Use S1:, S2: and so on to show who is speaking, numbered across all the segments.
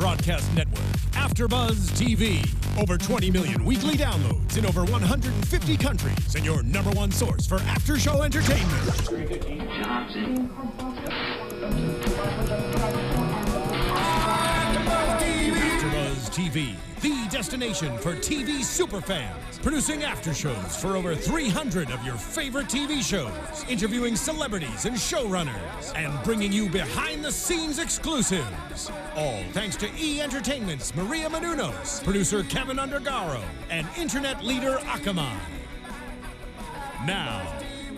S1: broadcast network, AFTERBUZZ TV. Over 20 million weekly downloads in over 150 countries, and your number one source for after-show entertainment. AFTERBUZZ TV, the destination for TV superfans. Producing aftershows for over 300 of your favorite TV shows. Interviewing celebrities and showrunners. And bringing you behind-the-scenes exclusives. All thanks to E! Entertainment's Maria Menounos, producer Kevin Undergaro, and internet leader Akamai. Now,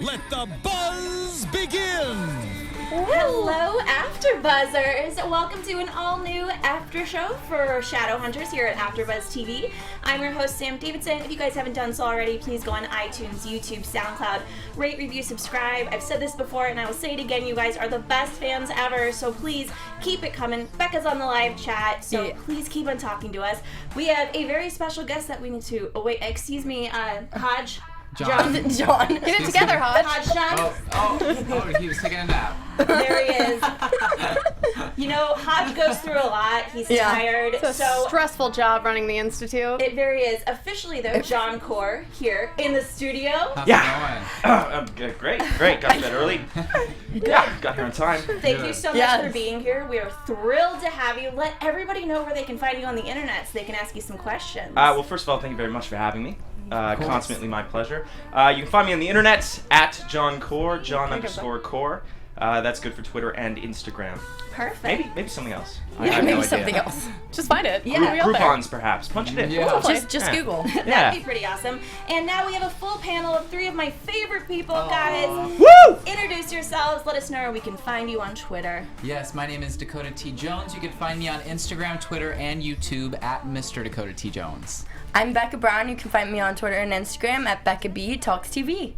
S1: let the buzz begin!
S2: Hello, AfterBuzzers! Welcome to an all-new after show for Shadowhunters here at AFTERBUZZ TV. I'm your host, Sam Davidson. If you guys haven't done so already, please go on iTunes, YouTube, SoundCloud, rate, review, subscribe. I've said this before, and I will say it again. You guys are the best fans ever, so please keep it coming. Becca's on the live chat, so please keep on talking to us. We have a very special guest that we need to... Oh, wait, excuse me, Hodge. John. Get it together, Hodge.
S3: Oh, he was taking a nap.
S2: There he is. You know, Hodge goes through a lot. He's tired.
S4: It's a stressful job running the Institute.
S2: It very is. Officially, though, Jon Cor here in the studio.
S3: How's it going?
S5: Great. Got to bed early. Got here on time.
S2: Thank you so much for being here. We are thrilled to have you. Let everybody know where they can find you on the internet so they can ask you some questions.
S5: Well, first of all, thank you very much for having me. Constantly my pleasure. You can find me on the internet at Jon Cor, Jon_Cor. That's good for Twitter and Instagram.
S2: Perfect.
S5: Maybe something else.
S4: Maybe something else. Just find it.
S2: Yeah.
S5: Groupons, perhaps. Punch it in.
S3: Yeah.
S4: Just Google.
S2: That'd be pretty awesome. And now we have a full panel of three of my favorite people, guys.
S5: Woo!
S2: Introduce yourselves. Let us know where we can find you on Twitter.
S3: Yes, my name is Dakota T. Jones. You can find me on Instagram, Twitter, and YouTube at Mr. Dakota T. Jones.
S6: I'm Becca Brown. You can find me on Twitter and Instagram at Becca B Talks TV.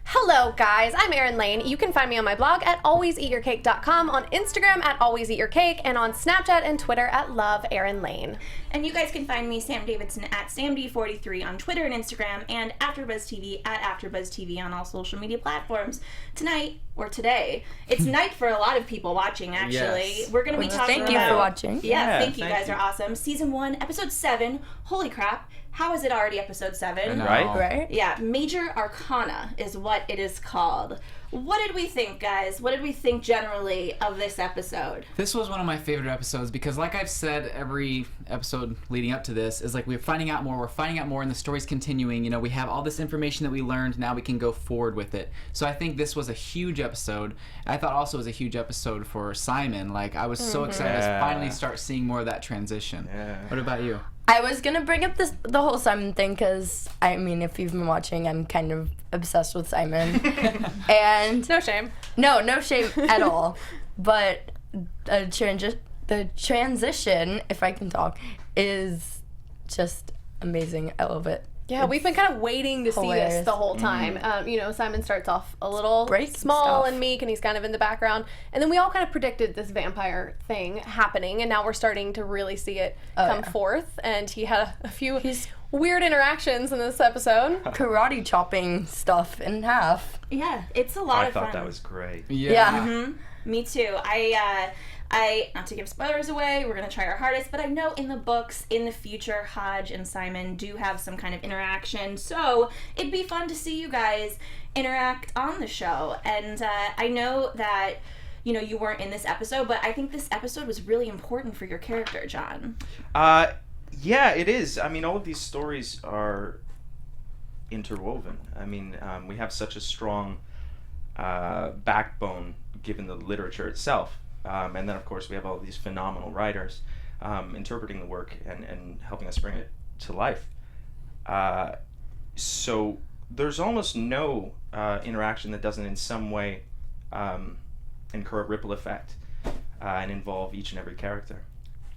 S4: Hello, guys. I'm Erin Lane. You can find me on my blog at alwayseatyourcake.com, on Instagram at alwayseatyourcake, and on Snapchat and Twitter at loveerinlane.
S2: And you guys can find me, Sam Davidson, at SamD43 on Twitter and Instagram, and AfterBuzz TV at AfterBuzz TV on all social media platforms. Tonight, or today, it's night for a lot of people watching, actually.
S3: Yes.
S2: We're going to be talking about...
S6: Thank you for watching.
S2: Yeah, thank you.
S5: Thank
S2: Guys
S5: you.
S2: are awesome. Season 1, Episode 7. Holy crap. How is it already Episode 7?
S6: Right?
S2: Yeah, Major Arcana is what it is called. What did we think, guys? What did we think generally of this episode?
S3: This was one of my favorite episodes because, like I've said every episode leading up to this, is like we're finding out more, and the story's continuing. You know, we have all this information that we learned, now we can go forward with it. So I think this was a huge episode. I thought also it was a huge episode for Simon. Like, I was so excited to finally start seeing more of that transition.
S5: Yeah.
S3: What about you?
S6: I was going to bring up the whole Simon thing because, I mean, if you've been watching, I'm kind of obsessed with Simon. And
S4: No shame.
S6: no shame at all. But the transition, if I can talk, is just amazing. I love it.
S4: Yeah, we've been kind of waiting to see this
S6: hilarious.
S4: the whole time. You know, Simon starts off a little
S6: Breaking
S4: small
S6: stuff.
S4: and meek, and he's kind of in the background. And then we all kind of predicted this vampire thing happening, and now we're starting to really see it come forth. And he had a few weird interactions in this episode.
S6: Karate chopping stuff in half.
S2: Yeah, it's a lot
S5: I
S2: of fun.
S5: thought that was great.
S6: Yeah.
S2: Me too. I not to give spoilers away, we're gonna try our hardest, but I know in the books, in the future, Hodge and Simon do have some kind of interaction, so it'd be fun to see you guys interact on the show. And I know that, you know, you weren't in this episode, but I think this episode was really important for your character, John.
S5: Yeah, it is. I mean, all of these stories are interwoven. I mean, we have such a strong backbone given the literature itself. And then, of course, we have all these phenomenal writers interpreting the work and helping us bring it to life. So there's almost no interaction that doesn't in some way incur a ripple effect and involve each and every character.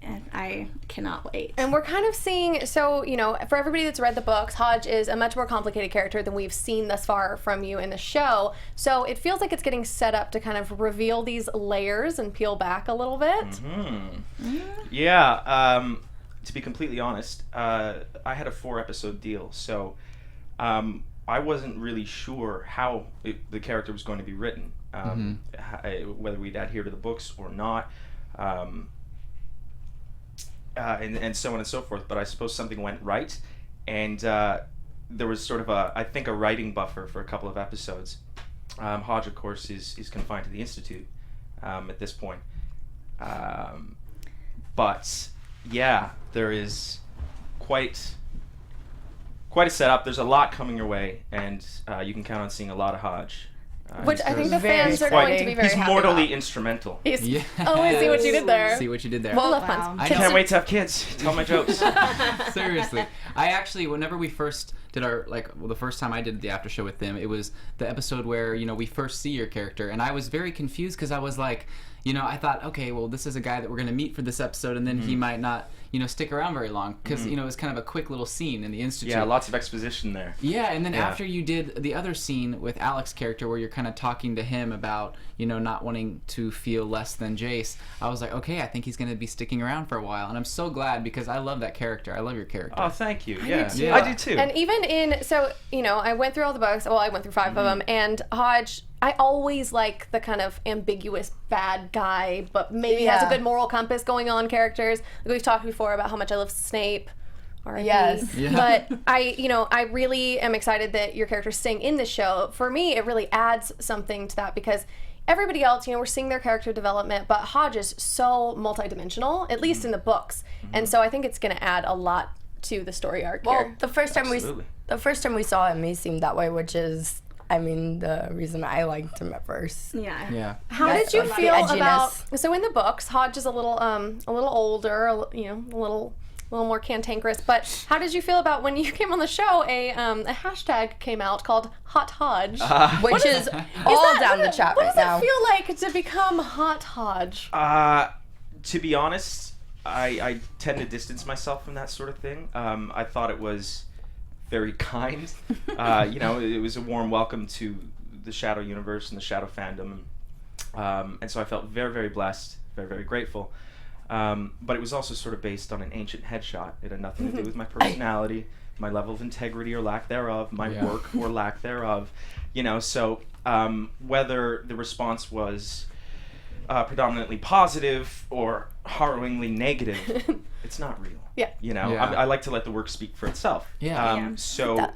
S2: And I cannot wait.
S4: And we're kind of seeing, so, you know, for everybody that's read the books, Hodge is a much more complicated character than we've seen thus far from you in the show. So it feels like it's getting set up to kind of reveal these layers and peel back a little bit.
S5: Yeah, to be completely honest, I had a 4-episode deal, so I wasn't really sure how the character was going to be written, whether we'd adhere to the books or not. and so on and so forth. But I suppose something went right, and there was sort of I think a writing buffer for a couple of episodes. Hodge, of course, is confined to the Institute at this point. But yeah, there is quite a setup. There's a lot coming your way, and you can count on seeing a lot of Hodge.
S4: Which I think the
S6: very
S4: fans are going to be very
S5: He's
S4: happy
S5: mortally
S4: about.
S5: instrumental.
S4: Oh, I see what you did there.
S3: See what you did there.
S4: Well, love puns.
S3: I
S5: Can't wait to have kids. Tell my jokes.
S3: Seriously, I actually, whenever we first did the first time I did the after show with them, it was the episode where we first see your character, and I was very confused because I was like, I thought, okay, well, this is a guy that we're gonna meet for this episode, and then he might not, stick around very long because it was kind of a quick little scene in the Institute.
S5: Yeah, lots of exposition there.
S3: Yeah, and then after you did the other scene with Alex's character where you're kind of talking to him about, not wanting to feel less than Jace, I was like, okay, I think he's going to be sticking around for a while. And I'm so glad because I love that character. I love your character.
S5: Oh, thank you. Yeah,
S4: do too.
S5: I do too.
S4: And even I went through all the books. Well, I went through 5 of them, and Hodge, I always like the kind of ambiguous bad guy, but maybe has a good moral compass going on characters. Like we've talked before about how much I love Snape. R.I.P.
S6: Yes.
S3: Yeah.
S4: But I really am excited that your character's staying in the show. For me, it really adds something to that because everybody else, we're seeing their character development, but Hodge is so multidimensional, at least in the books. And so I think it's going to add a lot to the story arc
S6: Well,
S4: here.
S6: the first time we saw him, he seemed that way, which is, the reason I liked him at first.
S3: Yeah.
S4: How did you
S6: the
S4: feel about?
S6: edginess.
S4: So in the books, Hodge is a little older, a little more cantankerous. But how did you feel about when you came on the show? A hashtag came out called Hot Hodge,
S6: Which is all down the chat
S4: What
S6: right
S4: does
S6: now.
S4: it feel like to become Hot Hodge?
S5: To be honest, I tend to distance myself from that sort of thing. I thought it was very kind. It was a warm welcome to the Shadow universe and the Shadow fandom. And so I felt very, very blessed, very, very grateful. But it was also sort of based on an ancient headshot. It had nothing to do with my personality, my level of integrity or lack thereof, my work or lack thereof. So whether the response was predominantly positive or harrowingly negative, it's not real.
S4: Yeah.
S5: I like to let the work speak for itself.
S3: Yeah.
S5: So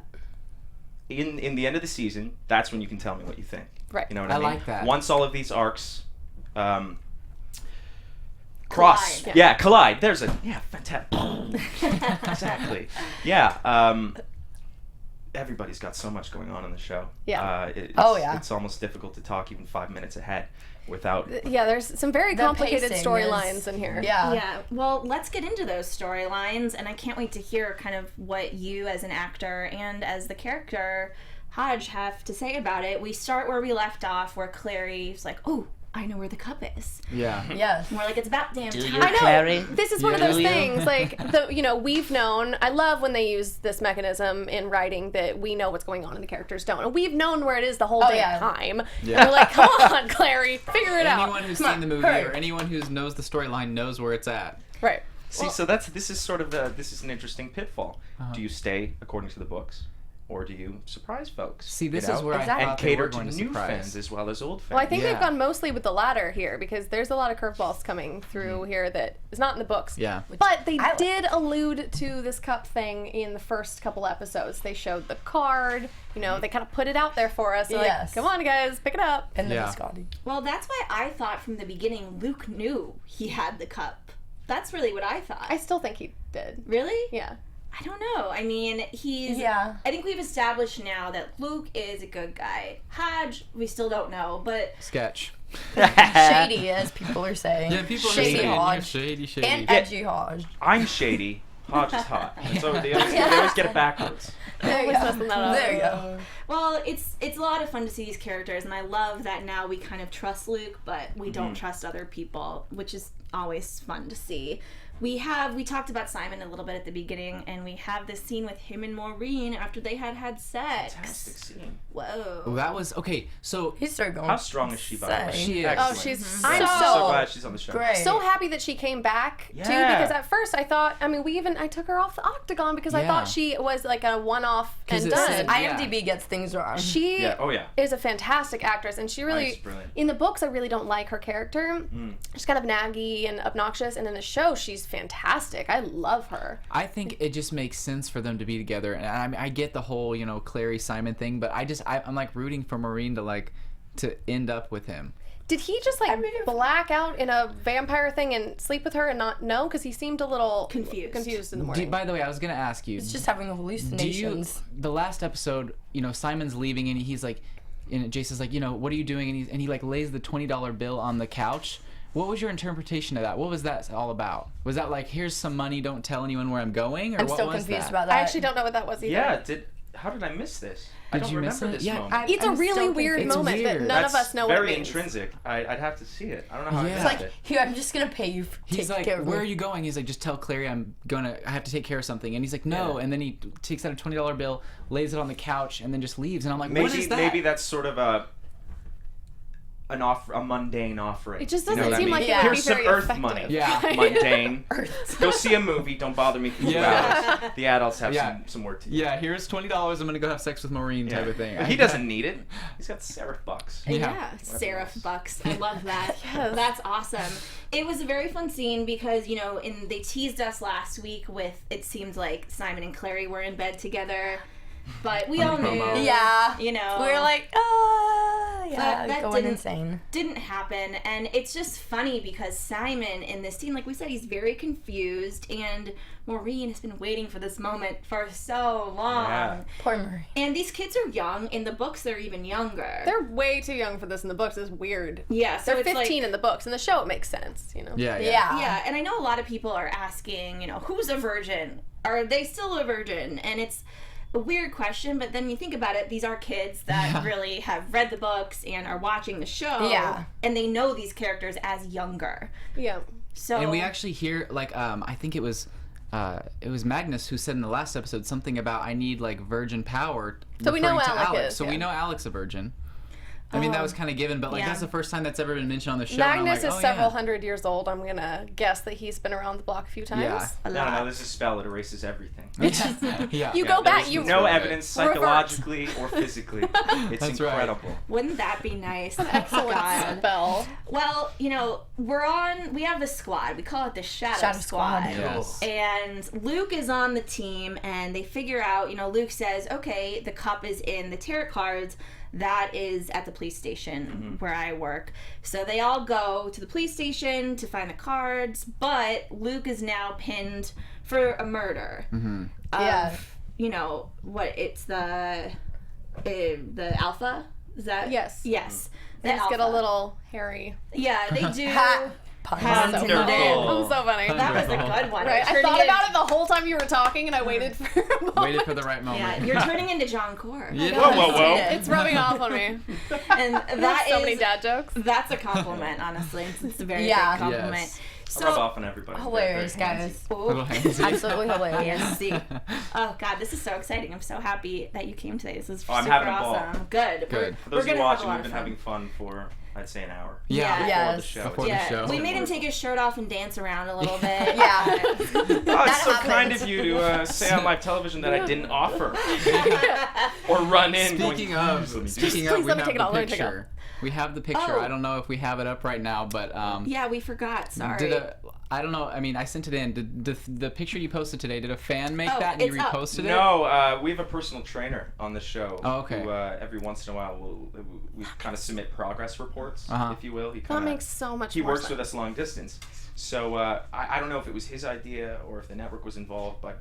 S5: in the end of the season, that's when you can tell me what you think.
S4: Right.
S5: You know what I mean?
S3: like that.
S5: Once all of these arcs cross.
S2: Collide.
S5: Collide. There's fantastic. Exactly. Yeah. Everybody's got so much going on in the show.
S4: Yeah.
S5: It's almost difficult to talk even 5 minutes ahead without.
S4: Yeah, there's some very
S6: The
S4: complicated
S6: pacing
S4: storylines
S6: is-
S4: in here.
S2: Yeah, well, let's get into those storylines, and I can't wait to hear kind of what you as an actor and as the character, Hodge, have to say about it. We start where we left off, where Clary's like, oh, I know where the cup is.
S3: Yeah.
S6: Yes.
S2: And we're like, it's about damn time.
S4: I know.
S7: Clary?
S4: This is one of those
S7: Yeah.
S4: things, like, we've known, I love when they use this mechanism in writing that we know what's going on and the characters don't. And we've known where it is the whole damn time.
S3: Yeah.
S4: And we're like, come on, Clary, figure it out.
S3: Anyone who's seen the movie or anyone who knows the storyline knows where it's at.
S4: Right.
S5: See, so this is an interesting pitfall. Do you stay according to the books, or do you surprise folks?
S3: See, this is where I
S6: Exactly.
S5: and
S3: thought they were
S5: cater
S3: going
S5: to
S3: to
S5: new
S3: surprise.
S5: fans as well as old fans.
S4: Well, I think
S3: Yeah.
S4: they've gone mostly with the latter here because there's a lot of curveballs coming through here that is not in the books.
S3: Yeah.
S4: But they
S6: I like.
S4: did allude to this cup thing in the first couple episodes. They showed the card, they kind of put it out there for us. They're
S6: Yes.
S4: like, come on, guys, pick it up.
S6: And then
S3: Yeah.
S6: Scotty.
S2: Well, that's why I thought from the beginning Luke knew he had the cup. That's really what I thought.
S4: I still think he did.
S2: Really?
S4: Yeah.
S2: I don't know. I mean,
S6: Yeah.
S2: I think we've established now that Luke is a good guy. Hodge, we still don't know, but
S3: Sketch.
S6: Shady, as people are saying.
S3: Yeah, people
S6: Shady
S3: are saying
S6: Hodge.
S3: shady.
S6: And edgy Hodge.
S5: I'm shady. Hodge is hot. And so they always get it backwards.
S6: There you
S4: Always
S6: go.
S4: messing that up.
S6: There you go.
S2: well, it's a lot of fun to see these characters, and I love that now we kind of trust Luke, but we don't trust other people, which is always fun to see. We talked about Simon a little bit at the beginning, and we have this scene with him and Maureen after they had sex.
S5: Fantastic scene.
S2: Whoa.
S3: Oh, that was okay. So
S6: He started going.
S5: How strong is she, by the way?
S6: Say.
S3: she is.
S5: Excellent.
S4: Oh, she's
S6: I'm
S4: I'm
S5: so glad she's on the show.
S6: great.
S4: so happy that she came back too,
S5: Yeah.
S4: because at first I thought, I took her off the Octagon because I
S3: Yeah.
S4: thought she was like a one-off
S3: 'Cause
S4: and
S3: it
S4: done.
S3: said-
S6: IMDb gets things wrong.
S4: She
S5: Oh yeah.
S4: is a fantastic actress, and she really,
S5: She's brilliant.
S4: in the books, I really don't like her character. She's kind of naggy and obnoxious, and in the show, she's fantastic. I love her.
S3: I think it just makes sense for them to be together, and I mean, I get the whole Clary Simon thing, but I'm like rooting for Maureen to end up with him.
S4: Did he just black out in a vampire thing and sleep with her and not know? Because he seemed a little confused in the morning.
S3: By the way, I was gonna ask you.
S6: He's just having hallucinations.
S3: The last episode, Simon's leaving and he's like, and Jason's like, what are you doing? And he like lays the $20 bill on the couch. What was your interpretation of that? What was that all about? Was that like, here's some money, don't tell anyone where I'm going? Or
S6: I'm
S3: what
S6: still
S3: was
S6: confused
S3: that?
S6: about that.
S4: I actually don't know what that was either.
S5: Yeah. How did I miss this? I don't
S3: you miss
S5: remember
S3: it?
S5: this
S3: Yeah,
S5: moment.
S4: It's a
S6: I'm
S4: really
S6: still
S4: weird
S3: confused.
S4: moment
S3: It's
S4: that
S3: weird.
S4: none
S5: That's
S4: of us know what
S5: very
S4: it means.
S5: intrinsic. I'd have to see it. I don't know how I
S3: Yeah.
S5: missed
S6: It's like,
S5: it.
S6: here, I'm just gonna pay you.
S3: He's
S6: Take
S3: like,
S6: care of
S3: where
S6: me.
S3: are you going? He's like, just tell Clary I have to take care of something. And he's like, no.
S5: Yeah.
S3: And then he takes out a $20 bill, lays it on the couch, and then just leaves. And I'm like, what is that?
S5: Maybe that's sort of a mundane offering.
S4: It just
S5: You know
S4: doesn't
S5: what I
S4: seem
S5: mean?
S4: like it
S6: Yeah.
S4: would be
S5: Here's some
S4: very
S5: Earth
S4: effective.
S5: money.
S3: Yeah.
S5: Mundane. Go see a movie. Don't bother me for 2
S3: Yeah.
S5: hours. The adults have
S3: Yeah.
S5: some work to do.
S3: Yeah, here's $20. I'm gonna go have sex with Maureen type of thing.
S5: But he doesn't need it. He's got serif bucks.
S2: Yeah, Seraph Bucks. I love that. That's awesome. It was a very fun scene because, they teased us last week with, it seemed like Simon and Clary were in bed together. But we all knew.
S5: promo.
S6: Yeah.
S2: We
S6: were like,
S2: that
S6: going
S2: didn't-
S6: insane.
S2: Didn't happen. And it's just funny because Simon in this scene, like we said, he's very confused. And Maureen has been waiting for this moment for so long.
S5: Yeah.
S6: Poor Marie.
S2: And these kids are young. In the books, they're even younger.
S4: They're way too young for this in the books. It's weird.
S2: yeah, so
S4: They're
S2: it's
S4: 15
S2: like,
S4: in the books. In the show, it makes sense,
S3: Yeah.
S2: yeah, and I know a lot of people are asking, who's a virgin? Are they still a virgin? And it's a weird question, but then you think about it, these are kids that really have read the books and are watching the show.
S6: Yeah.
S2: And they know these characters as younger.
S4: Yeah.
S2: So
S3: And we actually hear I think it was Magnus who said in the last episode something about I need like virgin power.
S4: So we know
S3: referring to
S4: Alec is,
S3: So
S4: yeah.
S3: we know Alec's a virgin. I mean, that was kind of given, but
S2: Yeah.
S3: that's the first time that's ever been mentioned on the show. and I'm
S4: Magnus
S3: like,
S4: is
S3: oh,
S4: several
S3: yeah.
S4: hundred years old. I'm going to guess that he's been around the block a few times.
S3: Yeah.
S2: a
S5: No,
S2: lot.
S5: there's a spell that erases everything.
S3: Yeah.
S4: You go back,
S5: There's
S4: you
S5: no evidence
S4: revert.
S5: psychologically or physically. It's
S3: That's right.
S5: incredible.
S2: Wouldn't that be nice?
S4: Excellent
S2: God.
S4: spell.
S2: Well, we have the squad. We call it the Shadow Squad.
S3: Yes.
S2: And Luke is on the team, and they figure out, Luke says, okay, the cup is in the tarot cards. That is at the police station where I work. So they all go to the police station to find the cards, but Luke is now pinned for a murder.
S6: Yeah.
S2: It's the Alpha? Is that?
S4: Yes.
S2: Yes. The
S4: Things get a
S2: Alpha.
S4: little hairy.
S2: Yeah, they do.
S6: Pun
S2: Pun
S6: intended.
S5: Wonderful.
S4: I'm so funny.
S2: That was a good one.
S4: Right. I
S2: Turning
S4: thought
S2: in-
S4: about it the whole time you were talking, and I waited for a moment.
S3: Waited for the right moment.
S2: Yeah, you're turning into Jon Cor.
S3: Yeah.
S5: Whoa.
S4: It's rubbing off on me.
S2: And that
S4: So
S2: is
S4: many dad jokes.
S2: that's a compliment, honestly. It's a very
S6: Yeah.
S2: big compliment.
S3: Yes.
S5: I rub
S2: So
S5: off on everybody.
S6: Hilarious,
S5: Very handsy.
S6: guys.
S3: Little handsy.
S6: Absolutely hilarious.
S2: fancy. Oh God, this is so exciting! I'm so happy that you came today. This is
S5: I'm
S2: super
S5: having a ball.
S2: awesome. Good.
S3: Good.
S5: For
S2: We're
S5: those of you
S2: gonna have
S5: watching,
S2: a lot
S5: we've
S2: of
S5: been
S2: fun.
S5: having fun for, I'd say, an hour.
S3: Yeah.
S2: Yeah.
S5: Before the show.
S3: Before the
S2: Yeah,
S3: show.
S2: we made him take his shirt off and dance around a little bit.
S6: Yeah.
S5: Oh, it's so
S6: happens.
S5: kind of you to say on live television that I didn't offer. Or run in.
S3: Speaking
S5: going,
S3: of,
S5: "Please let me do
S3: speaking
S5: this."
S3: of,
S4: Please
S3: we
S4: let me
S3: have
S4: take it
S3: the
S4: off, let me take it
S3: picture. We have the picture.
S2: Oh.
S3: I don't know if we have it up right now, but
S2: Yeah, we forgot. Sorry.
S3: I don't know. I mean, I sent it in. Did the picture you posted today? Did a fan make
S2: Oh,
S3: that and you
S2: it's up.
S3: reposted it?
S5: No, we have a personal trainer on the show.
S3: Oh, okay.
S5: Who every once in a while we kind of submit progress reports,
S3: Uh-huh.
S5: if you will. He
S4: That
S5: kinda,
S4: makes so much
S5: he
S4: more
S5: works
S4: sense.
S5: with us long distance. So I don't know if it was his idea or if the network was involved, but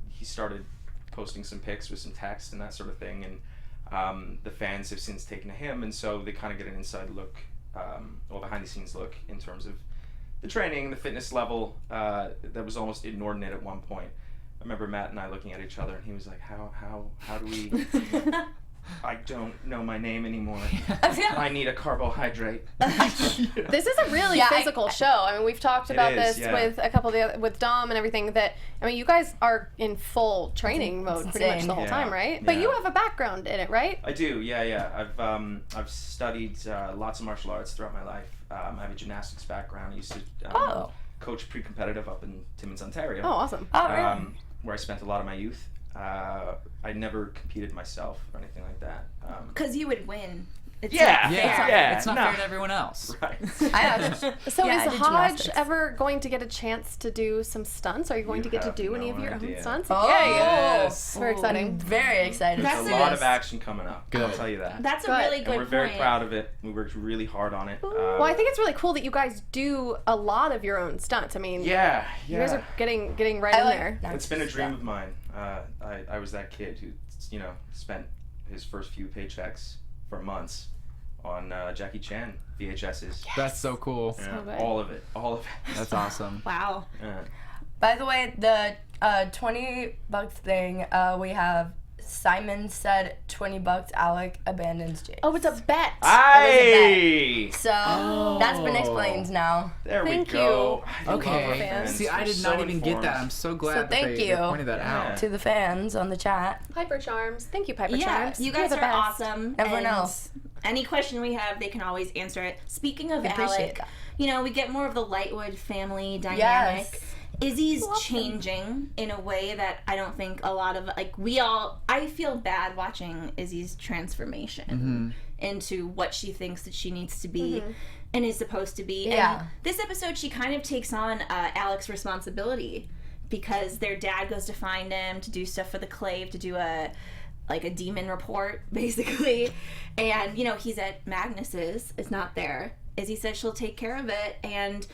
S5: he started posting some pics with some text and that sort of thing, and the fans have since taken to him, and so they kind of get an inside look, or behind the scenes look in terms of the training, the fitness level that was almost inordinate at one point. I remember Matt and I looking at each other, and he was like, "How do we?" I don't know my name anymore. I need a carbohydrate.
S4: This is a really
S6: Yeah,
S4: physical show. I mean, we've talked about
S5: is,
S4: this
S5: yeah.
S4: with a couple of the other, with Dom and everything. That I mean, you guys are in full training mode pretty much
S6: insane.
S4: the whole
S5: Yeah,
S4: time, right? But you
S5: yeah.
S4: have a background in it, right?
S5: I do, yeah. I've studied lots of martial arts throughout my life. I have a gymnastics background. I used to coach pre-competitive up in Timmins, Ontario.
S4: Oh, awesome.
S6: Oh, really?
S5: Where I spent a lot of my youth. I never competed myself or anything like that.
S2: Because you would win. It's
S5: Yeah,
S2: not
S5: yeah,
S2: fair.
S5: yeah.
S3: It's not
S5: no.
S3: fair to everyone else.
S5: Right.
S4: So
S6: Yeah, I
S4: is
S6: did
S4: Hodge
S6: gymnastics.
S4: ever going to get a chance to do some stunts? Are you going
S5: You
S4: to get to
S5: have
S4: do
S5: no
S4: any of your own
S5: idea.
S4: stunts?
S6: Oh,
S3: Yes.
S4: Very exciting.
S6: I'm very excited.
S2: That's
S5: There's a lot of action coming up.
S3: Good.
S5: I'll tell you that.
S2: That's a
S4: Good.
S2: really
S5: And
S2: good
S5: we're very
S2: point.
S5: proud of it. We worked really hard on it.
S4: Well, I think it's really cool that you guys do a lot of your own stunts. I mean,
S5: Yeah,
S4: you guys are getting right in there.
S5: It's been a dream of mine. I was that kid who, spent his first few paychecks for months on Jackie Chan VHSs.
S3: That's so cool.
S5: Yeah,
S4: good.
S5: all of it.
S3: That's awesome.
S2: Wow.
S5: Yeah.
S6: By the way, the $20 thing, we have Simon said $20, Alec abandons Jake.
S4: Oh, it's a bet.
S5: Aye!
S6: So that's been explained now.
S5: There
S4: Thank
S5: we go.
S4: you.
S5: I love our
S3: Okay.
S5: fans.
S3: See, I
S5: They're
S3: did
S5: so
S3: not even get that.
S5: informed.
S3: I'm so glad
S6: So
S3: that
S6: thank
S3: they
S6: you.
S3: pointed that
S5: Yeah.
S3: out.
S6: To the fans on the chat.
S4: Piper Charms. Thank you, Piper
S2: Yeah,
S4: Charms.
S2: you
S4: You're
S2: guys
S4: the
S2: are
S4: best.
S2: awesome.
S6: Everyone
S2: and
S6: else.
S2: Any question we have, they can always answer it. Speaking of
S6: We appreciate
S2: Alec,
S6: that.
S2: we get more of the Lightwood family dynamic.
S6: Yes.
S2: Izzy's
S4: Love them.
S2: changing in a way that I don't think a lot of I feel bad watching Izzy's transformation into what she thinks that she needs to be and is supposed to be.
S6: Yeah.
S2: And this episode, she kind of takes on Alec's responsibility because their dad goes to find him to do stuff for the Clave, to do a demon report, basically. And, he's at Magnus's. It's not there. Izzy says she'll take care of it. And,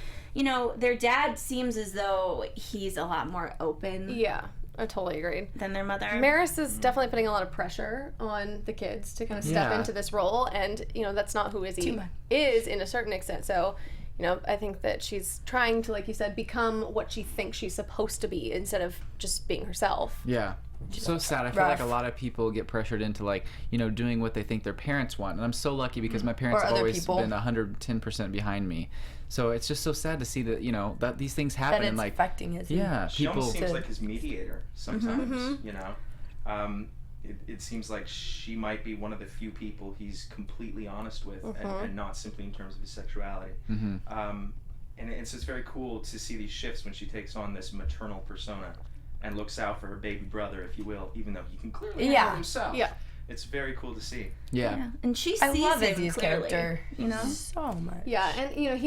S2: their dad seems as though he's a lot more open
S4: Yeah, I totally agreed.
S2: than their mother.
S4: Maris is definitely putting a lot of pressure on the kids to kind of step
S3: Yeah.
S4: into this role, and that's not who Izzy is in a certain extent. So, I think that she's trying to, like you said, become what she thinks she's supposed to be instead of just being herself.
S3: Yeah. So sad. I feel like
S6: Rough.
S3: a lot of people get pressured into doing what they think their parents want. And I'm so lucky because my parents
S6: Or
S3: have
S6: other
S3: always
S6: people.
S3: been 110% behind me. So it's just so sad to see that, that these things happen
S6: That it's
S3: and
S6: affecting his.
S3: yeah,
S5: She
S3: people.
S5: almost seems like his mediator sometimes, It seems like she might be one of the few people he's completely honest with and not simply in terms of his sexuality. And it's just very cool to see these shifts when she takes on this maternal persona and looks out for her baby brother, if you will, even though he can clearly handle himself.
S4: Yeah.
S5: It's very cool to see.
S3: Yeah.
S2: And she sees
S6: I love
S2: him
S6: Izzy's
S2: clearly,
S6: character.
S2: Mm-hmm.
S6: So much.
S4: Yeah, and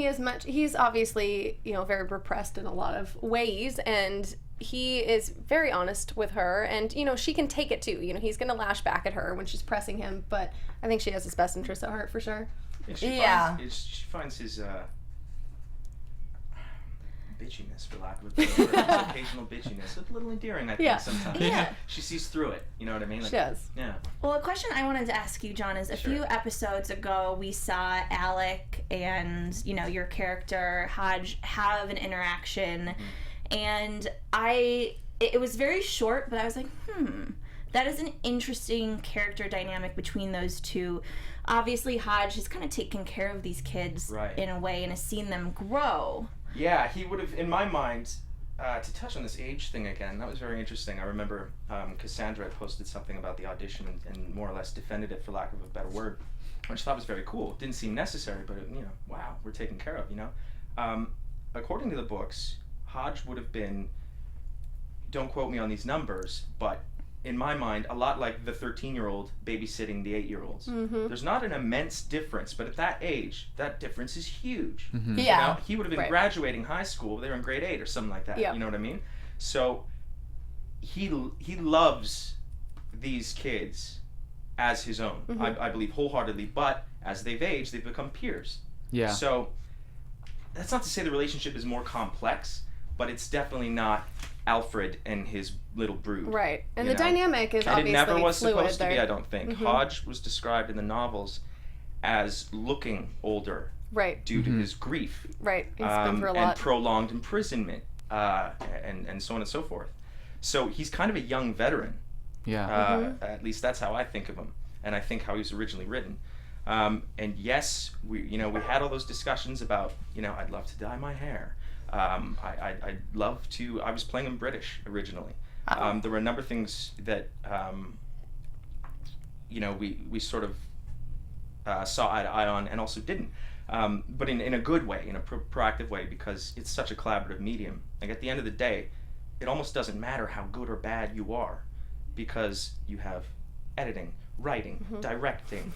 S4: he's obviously, very repressed in a lot of ways, and he is very honest with her, and she can take it too. He's going to lash back at her when she's pressing him, but I think she has his best interest at heart for sure.
S5: And
S6: Yeah.
S5: she finds his bitchiness, for lack of a better word, his occasional bitchiness, a little endearing, I think,
S4: Yeah.
S5: sometimes.
S2: Yeah.
S5: She sees through it, you know what I mean?
S4: She does.
S5: Yeah.
S2: Well, a question I wanted to ask you, John, is a few episodes ago we saw Alec and, your character, Hodge, have an interaction. And it was very short, but I was like, that is an interesting character dynamic between those two. Obviously, Hodge has kind of taken care of these kids in a way and has seen them grow.
S5: Yeah, he would have, in my mind, to touch on this age thing again, that was very interesting. I remember Cassandra had posted something about the audition and more or less defended it, for lack of a better word, which I thought was very cool. Didn't seem necessary, but, wow, we're taken care of, According to the books, Hodge would have been, don't quote me on these numbers, but in my mind, a lot like the 13-year-old babysitting the 8-year-olds. There's not an immense difference, but at that age, that difference is huge.
S6: Yeah.
S5: He would have been graduating high school. They were in grade 8 or something like that.
S4: Yeah.
S5: You know what I mean? So he loves these kids as his own. I believe wholeheartedly. But as they've aged, they've become peers.
S3: Yeah.
S5: So that's not to say the relationship is more complex, but it's definitely not Alfred and his little brood.
S4: Right. And
S5: you
S4: the
S5: know?
S4: dynamic is
S5: And
S4: obviously
S5: it never was
S4: fluid
S5: supposed to
S4: there.
S5: be, I don't think. Hodge was described in the novels as looking older
S4: Right.
S5: due to his grief.
S4: Right. He's been through a lot.
S5: And prolonged imprisonment, and so on and so forth. So he's kind of a young veteran.
S3: Yeah.
S5: At least that's how I think of him, and I think how he was originally written. And yes, we had all those discussions about, I'd love to dye my hair. I'd love to. I was playing him British originally. There were a number of things that we sort of saw eye to eye on, and also didn't. But in a good way, in a proactive way, because it's such a collaborative medium. Like at the end of the day, it almost doesn't matter how good or bad you are. because you have editing, writing, directing.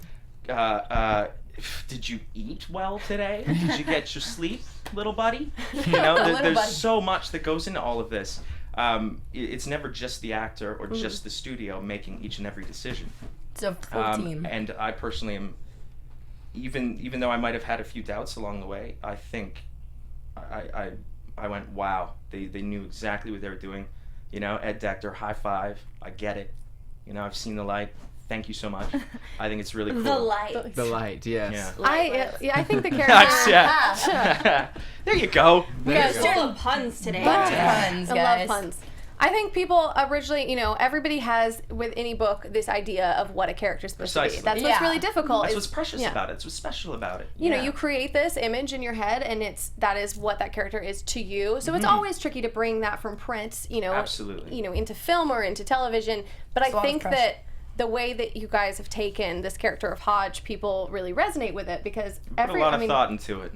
S5: Did you eat well today? Did you get your sleep, little buddy? You know, there's so much that goes into all of this. It's never just the actor or just the studio making each and every decision.
S6: It's a full team.
S5: And I personally am, even though I might have had a few doubts along the way, I think I went, wow, they knew exactly what they were doing. You know, Ed Decter, high five. I get it. You know, I've seen the light. Thank you so much. I think it's really cool.
S2: The light.
S3: The light, yes.
S5: Yeah.
S4: I think the character.
S5: Yeah. There you go.
S2: We're full of puns today.
S6: Puns,
S4: I
S6: guys.
S4: love puns. I think people originally, you know, everybody has with any book this idea of what a character's supposed to be. That's what's really difficult.
S5: That's what's precious about it. It's what's special about it.
S4: You know, you create this image in your head, and that is what that character is to you. So it's always tricky to bring that from print, you know,
S5: absolutely,
S4: you know, into film or into television. But I think that the way that you guys have taken this character of Hodge, people really resonate with it because
S5: put a lot of thought into it.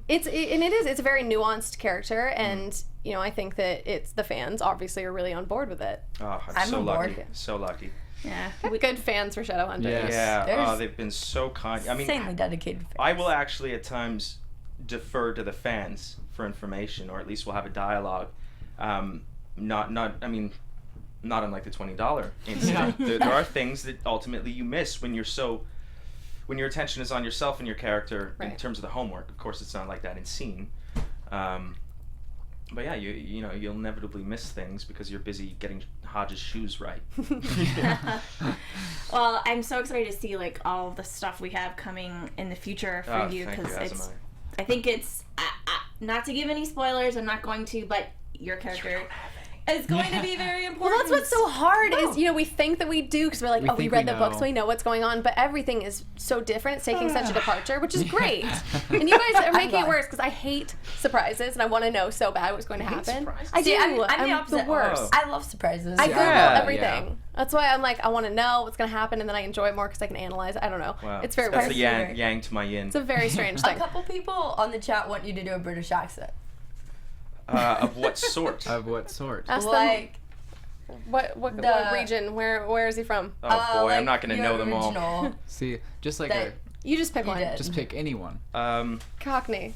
S4: It's a very nuanced character, and you know, I think that the fans obviously are really on board with it.
S5: Oh, I'm so lucky. So lucky.
S2: Yeah.
S4: Good fans for Shadowhunters.
S3: Yes.
S5: Yeah. They've been so kind. I mean,
S6: insanely dedicated fans.
S5: I will actually at times defer to the fans for information, or at least we'll have a dialogue. Not unlike the $20 incident. There are things that ultimately you miss when your attention is on yourself and your character in terms of the homework. Of course, it's not like that in scene. But yeah, you know, you'll inevitably miss things because you're busy getting Hodge's shoes right.
S2: Well, I'm so excited to see like all the stuff we have coming in the future for you because I think it's not to give any spoilers. I'm not going to, but your character is going to be very important.
S4: Well, that's what's so hard is, you know, we think that we do because we're like, we read the book, so we know what's going on, but everything is so different. It's taking such a departure, which is great. And you guys are making it worse because I hate surprises and I want to know so bad what's going to happen. I do.
S6: I'm the
S4: I'm
S6: opposite.
S4: the worst.
S6: I love surprises.
S4: I Google everything. That's why I'm like, I want to know what's going to happen, and then I enjoy it more because I can analyze it. I don't know.
S5: Wow.
S4: It's very
S5: That's
S4: weird.
S5: the yang to my yin.
S4: It's a very strange thing.
S6: A couple people on the chat want you to do a British accent.
S5: Of what sort?
S3: Of what sort?
S4: Ask
S6: like
S4: what region? Where is he from?
S5: Oh boy, I'm not gonna know them all.
S3: See, just like
S4: You just pick one.
S3: just pick anyone.
S4: Cockney.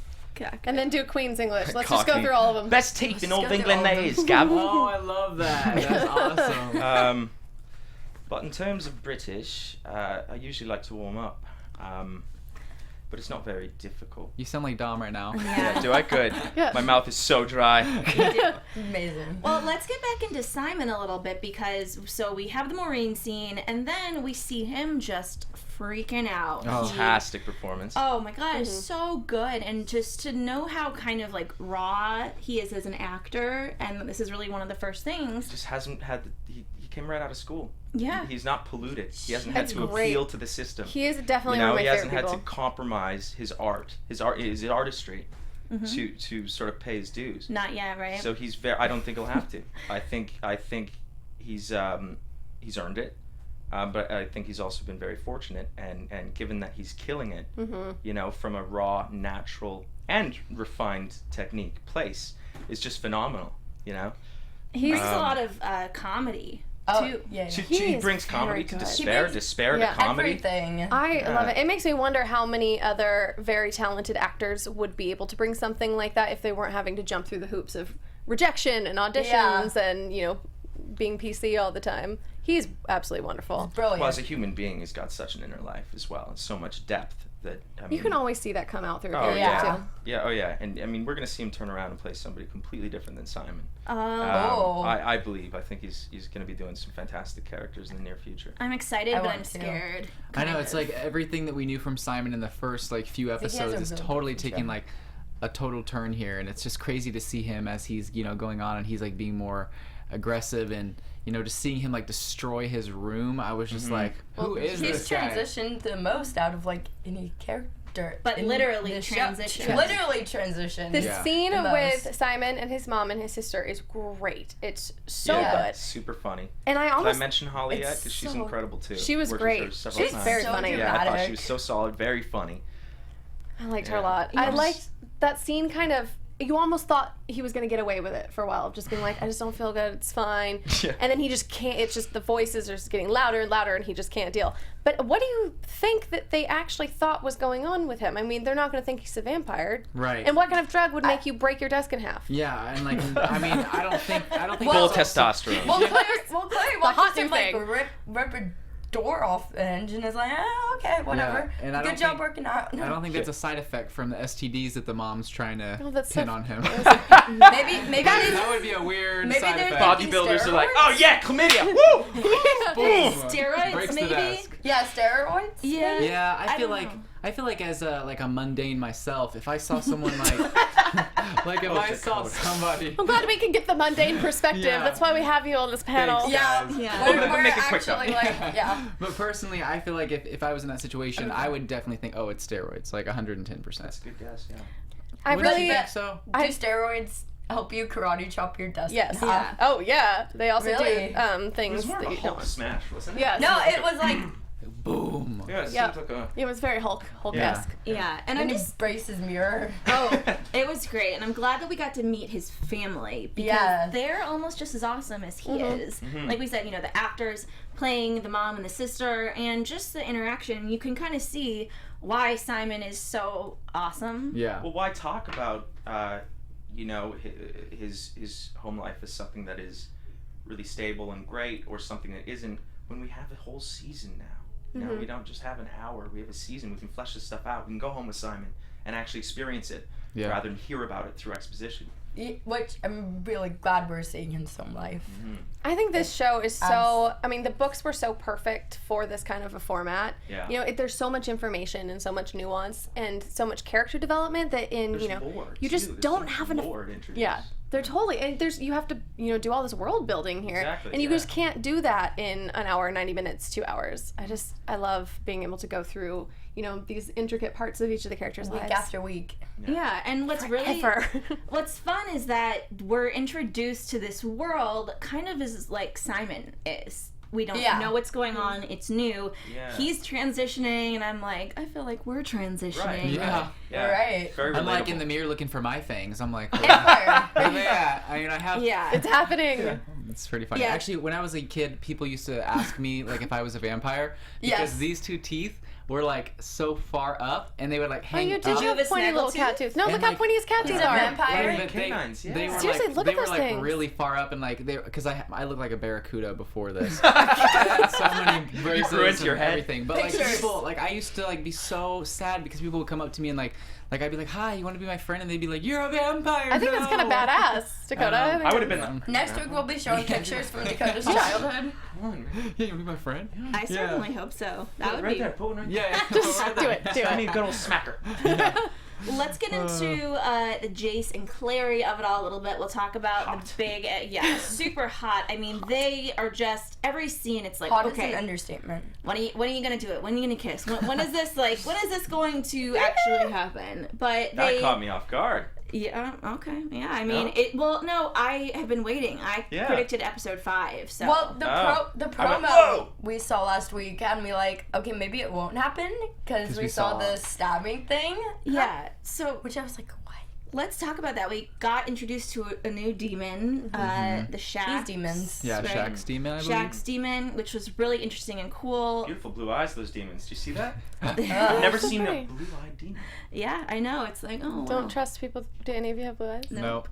S4: And then do Queen's English. Let's just go
S5: Cockney.
S4: through all of them.
S5: Best teeth in old England there is, Gab.
S3: Oh, I love that. That's awesome.
S5: But in terms of British, I usually like to warm up. But it's not very difficult.
S3: You sound like Dom right now.
S5: Yeah, do I? Good.
S4: Yeah.
S5: My mouth is so dry.
S6: Amazing.
S2: Well, let's get back into Simon a little bit because we have the Maureen scene and then we see him just freaking out.
S5: Fantastic performance.
S2: Oh my god, it's so good. And just to know how kind of like raw he is as an actor, and this is really one of the first things.
S5: Just hasn't had he came right out of school.
S2: Yeah.
S5: He's not polluted. He hasn't had to appeal to the system.
S4: He is definitely one of my
S5: he
S4: favorite
S5: hasn't had
S4: people.
S5: to compromise his artistry to sort of pay his dues.
S2: Not yet, right?
S5: So he's I don't think he'll have to. I think he's earned it. But I think he's also been very fortunate, and given that he's killing it, you know, from a raw, natural, and refined technique place, is just phenomenal. You know,
S2: he brings a lot of comedy too.
S6: Yeah.
S5: He brings comedy to despair to comedy.
S6: Everything.
S4: I love it. It makes me wonder how many other very talented actors would be able to bring something like that if they weren't having to jump through the hoops of rejection and auditions and, you know, being PC all the time. He's absolutely wonderful.
S6: He's brilliant.
S5: Well, as a human being, he's got such an inner life as well, and so much depth that I mean,
S4: you can always see that come out through
S5: Oh
S4: him
S5: yeah,
S4: too.
S5: yeah, oh yeah, and I mean, we're gonna see him turn around and play somebody completely different than Simon. I believe. I think he's gonna be doing some fantastic characters in the near future.
S2: I'm excited, but I'm scared.
S3: I know it's like everything that we knew from Simon in the first like few episodes is totally taking like a total turn here, and it's just crazy to see him as he's, you know, going on and he's like being more aggressive, and you know, just seeing him like destroy his room, I was just like, who is this guy?
S6: He's transitioned the most out of like any character.
S2: But literally transition.
S6: Literally transition.
S4: The scene with Simon and his mom and his sister is great. It's so good.
S5: Super funny.
S4: And
S5: Did I mention Holly yet? Because she's incredible too.
S4: She was great. She's very funny.
S5: Yeah, I thought she was so solid, very funny.
S4: I liked her a lot. I liked that scene kind of, you almost thought he was going to get away with it for a while, just being like, I just don't feel good, it's fine.
S5: Yeah.
S4: And then he just can't, it's just the voices are just getting louder and louder and he just can't deal. But what do you think that they actually thought was going on with him? I mean, they're not going to think he's a vampire.
S3: Right.
S4: And what kind of drug would make you break your desk in half?
S3: Yeah, and like, I mean, I don't think
S5: Full testosterone.
S6: Well, Claire
S4: hot
S6: watches
S4: new
S6: him like
S4: thing.
S6: rip a door off the hinge and is like, okay, whatever.
S3: and I
S6: Good
S3: don't
S6: job
S3: think-
S6: working out.
S3: I don't think that's a side effect from the STDs that the mom's trying to
S4: Oh, that's
S3: pin
S4: so-
S3: on him.
S6: maybe
S3: That would be a weird
S6: Maybe
S3: side
S6: they're
S3: effect.
S5: Bodybuilders are like,
S6: steroids?
S5: oh yeah, chlamydia. Woo! Boom.
S2: Steroids,
S3: Breaks the
S2: maybe?
S3: desk.
S6: yeah, steroids.
S2: Yeah.
S3: Yeah, I feel
S2: don't
S3: like
S2: know.
S3: as a mundane myself, if I saw someone like like if I saw somebody.
S4: I'm glad we can get the mundane perspective.
S3: Yeah.
S4: That's why we have you on this panel.
S3: Thanks,
S6: Yeah,
S3: guys.
S2: Yeah.
S6: We're
S5: Make it quick, though.
S6: actually like, yeah.
S3: But personally, I feel like if I was in that situation, I would definitely think, oh, it's steroids, like 110%.
S5: That's a good guess. Yeah.
S4: I
S3: Wouldn't
S4: really,
S3: you think so?
S6: Do steroids help you karate chop your desk?
S4: yes.
S6: in half?
S4: Oh yeah. They also
S6: Really?
S4: do
S5: It
S4: things
S5: was more of
S4: that
S5: a
S4: you
S5: Hulk
S4: don't.
S5: smash, wasn't it?
S4: Yeah.
S6: No, it was like
S3: Boom.
S5: Yeah, it
S4: Yeah.
S5: seems like a.
S4: It was very Hulk-esque.
S2: Yeah, and
S6: when
S2: I'm
S6: he
S2: just
S6: breaks his mirror.
S2: oh, it was great, and I'm glad that we got to meet his family because
S6: Yeah.
S2: they're almost just as awesome as he is.
S5: Mm-hmm.
S2: Like we said, the actors playing the mom and the sister, and just the interaction. You can kind of see why Simon is so awesome.
S3: Yeah.
S5: Well, why talk about his home life as something that is really stable and great, or something that isn't, when we have a whole season now? We don't just have an hour. We have a season. We can flesh this stuff out. We can go home with Simon and actually experience it,
S3: Yeah.
S5: rather than hear about it through exposition.
S6: Which I'm really glad we're seeing in some life.
S4: I think this show is so. I mean, the books were so perfect for this kind of a format.
S5: Yeah.
S4: There's so much information and so much nuance and so much character development that in
S5: There's
S4: you
S5: lore, too.
S4: just
S5: There's
S4: don't
S5: so much
S4: have enough.
S5: lore to introduce.
S4: Yeah, they're totally, and you have to do all this world building here,
S5: Exactly,
S4: and you
S5: yeah.
S4: just can't do that in an hour, 90 minutes, 2 hours. I love being able to go through these intricate parts of each of the characters'
S6: Week
S4: lives.
S6: after week.
S2: Yeah, and what's really
S4: Forever.
S2: what's fun is that we're introduced to this world kind of as like Simon is. We don't
S6: Yeah.
S2: know what's going on. It's new.
S5: Yeah.
S2: He's transitioning, and I'm like, I feel like we're transitioning.
S5: Right.
S3: Yeah.
S5: Yeah.
S6: Right.
S5: Very
S3: I'm like
S5: relatable.
S3: in the mirror looking for my fangs. I'm like,
S6: Vampire.
S3: where are they at? I mean, I have.
S2: Yeah.
S4: It's happening.
S3: It's pretty funny.
S2: Yeah.
S3: Actually, when I was a kid, people used to ask me like if I was a vampire because
S6: Yes.
S3: these two teeth were like so far up, and they would like
S4: Oh,
S3: hang
S4: you
S3: up.
S4: did you
S2: have
S4: have
S2: a
S4: pointy little
S2: snaggletooth?
S4: cat tooth? No,
S3: And,
S4: look how
S3: like,
S4: pointy his cat
S6: he's
S4: teeth
S6: a
S4: are.
S6: vampire.
S3: Right, but
S5: Canines,
S3: they
S5: yeah.
S3: were
S4: Seriously,
S3: like,
S4: look
S3: they
S4: at
S3: were
S4: those
S3: like
S4: things.
S3: really far up, and like because I look like a barracuda before this. I had so many braces
S5: grew into
S3: and
S5: your head.
S3: everything, but like
S6: Pictures.
S3: people, like I used to like be so sad because people would come up to me and like I'd be like, "Hi, you want to be my friend?" And they'd be like, "You're a vampire."
S4: I think that's kind of
S3: no."
S4: badass, Dakota.
S5: I would have been.
S6: Next week we'll be showing pictures from Dakota's childhood.
S3: Yeah, you want to be my friend?
S2: I certainly hope so. That would
S5: right
S2: be.
S5: there. Put one right there.
S3: Yeah.
S4: Just do it. Do
S5: I mean,
S4: it.
S5: good old smacker.
S2: Let's get into the Jace and Clary of it all a little bit. We'll talk about the big, super hot. I mean, they are just every scene. It's like,
S6: Hot is
S2: okay,
S6: an understatement.
S2: when are you gonna do it? When are you gonna kiss? When is this like? When is this going to actually happen? But
S5: That
S2: they,
S5: caught me off guard.
S2: yeah, okay, yeah. I mean,
S5: No?
S2: it. Well, no, I have been waiting. I
S5: Yeah.
S2: predicted episode 5. So
S6: Well, the
S5: Oh. I
S6: promo
S5: went, "Whoa!"
S6: we saw last week had me like, okay, maybe it won't happen because we saw the stabbing thing.
S2: yeah. So
S6: Which I was like, what?
S2: let's talk about that. We got introduced to a new demon, the Shax.
S6: These demons.
S3: Yeah,
S2: Right.
S3: Shaq's demon, I believe.
S2: Shax demon, which was really interesting and cool.
S5: Beautiful blue eyes, those demons. Do you see that? I've
S6: Uh,
S5: never
S4: so
S5: seen a
S4: pretty.
S5: blue-eyed demon.
S2: Yeah, I know. It's like, oh, wow.
S4: Don't trust people. Do any of you have blue eyes?
S3: Nope.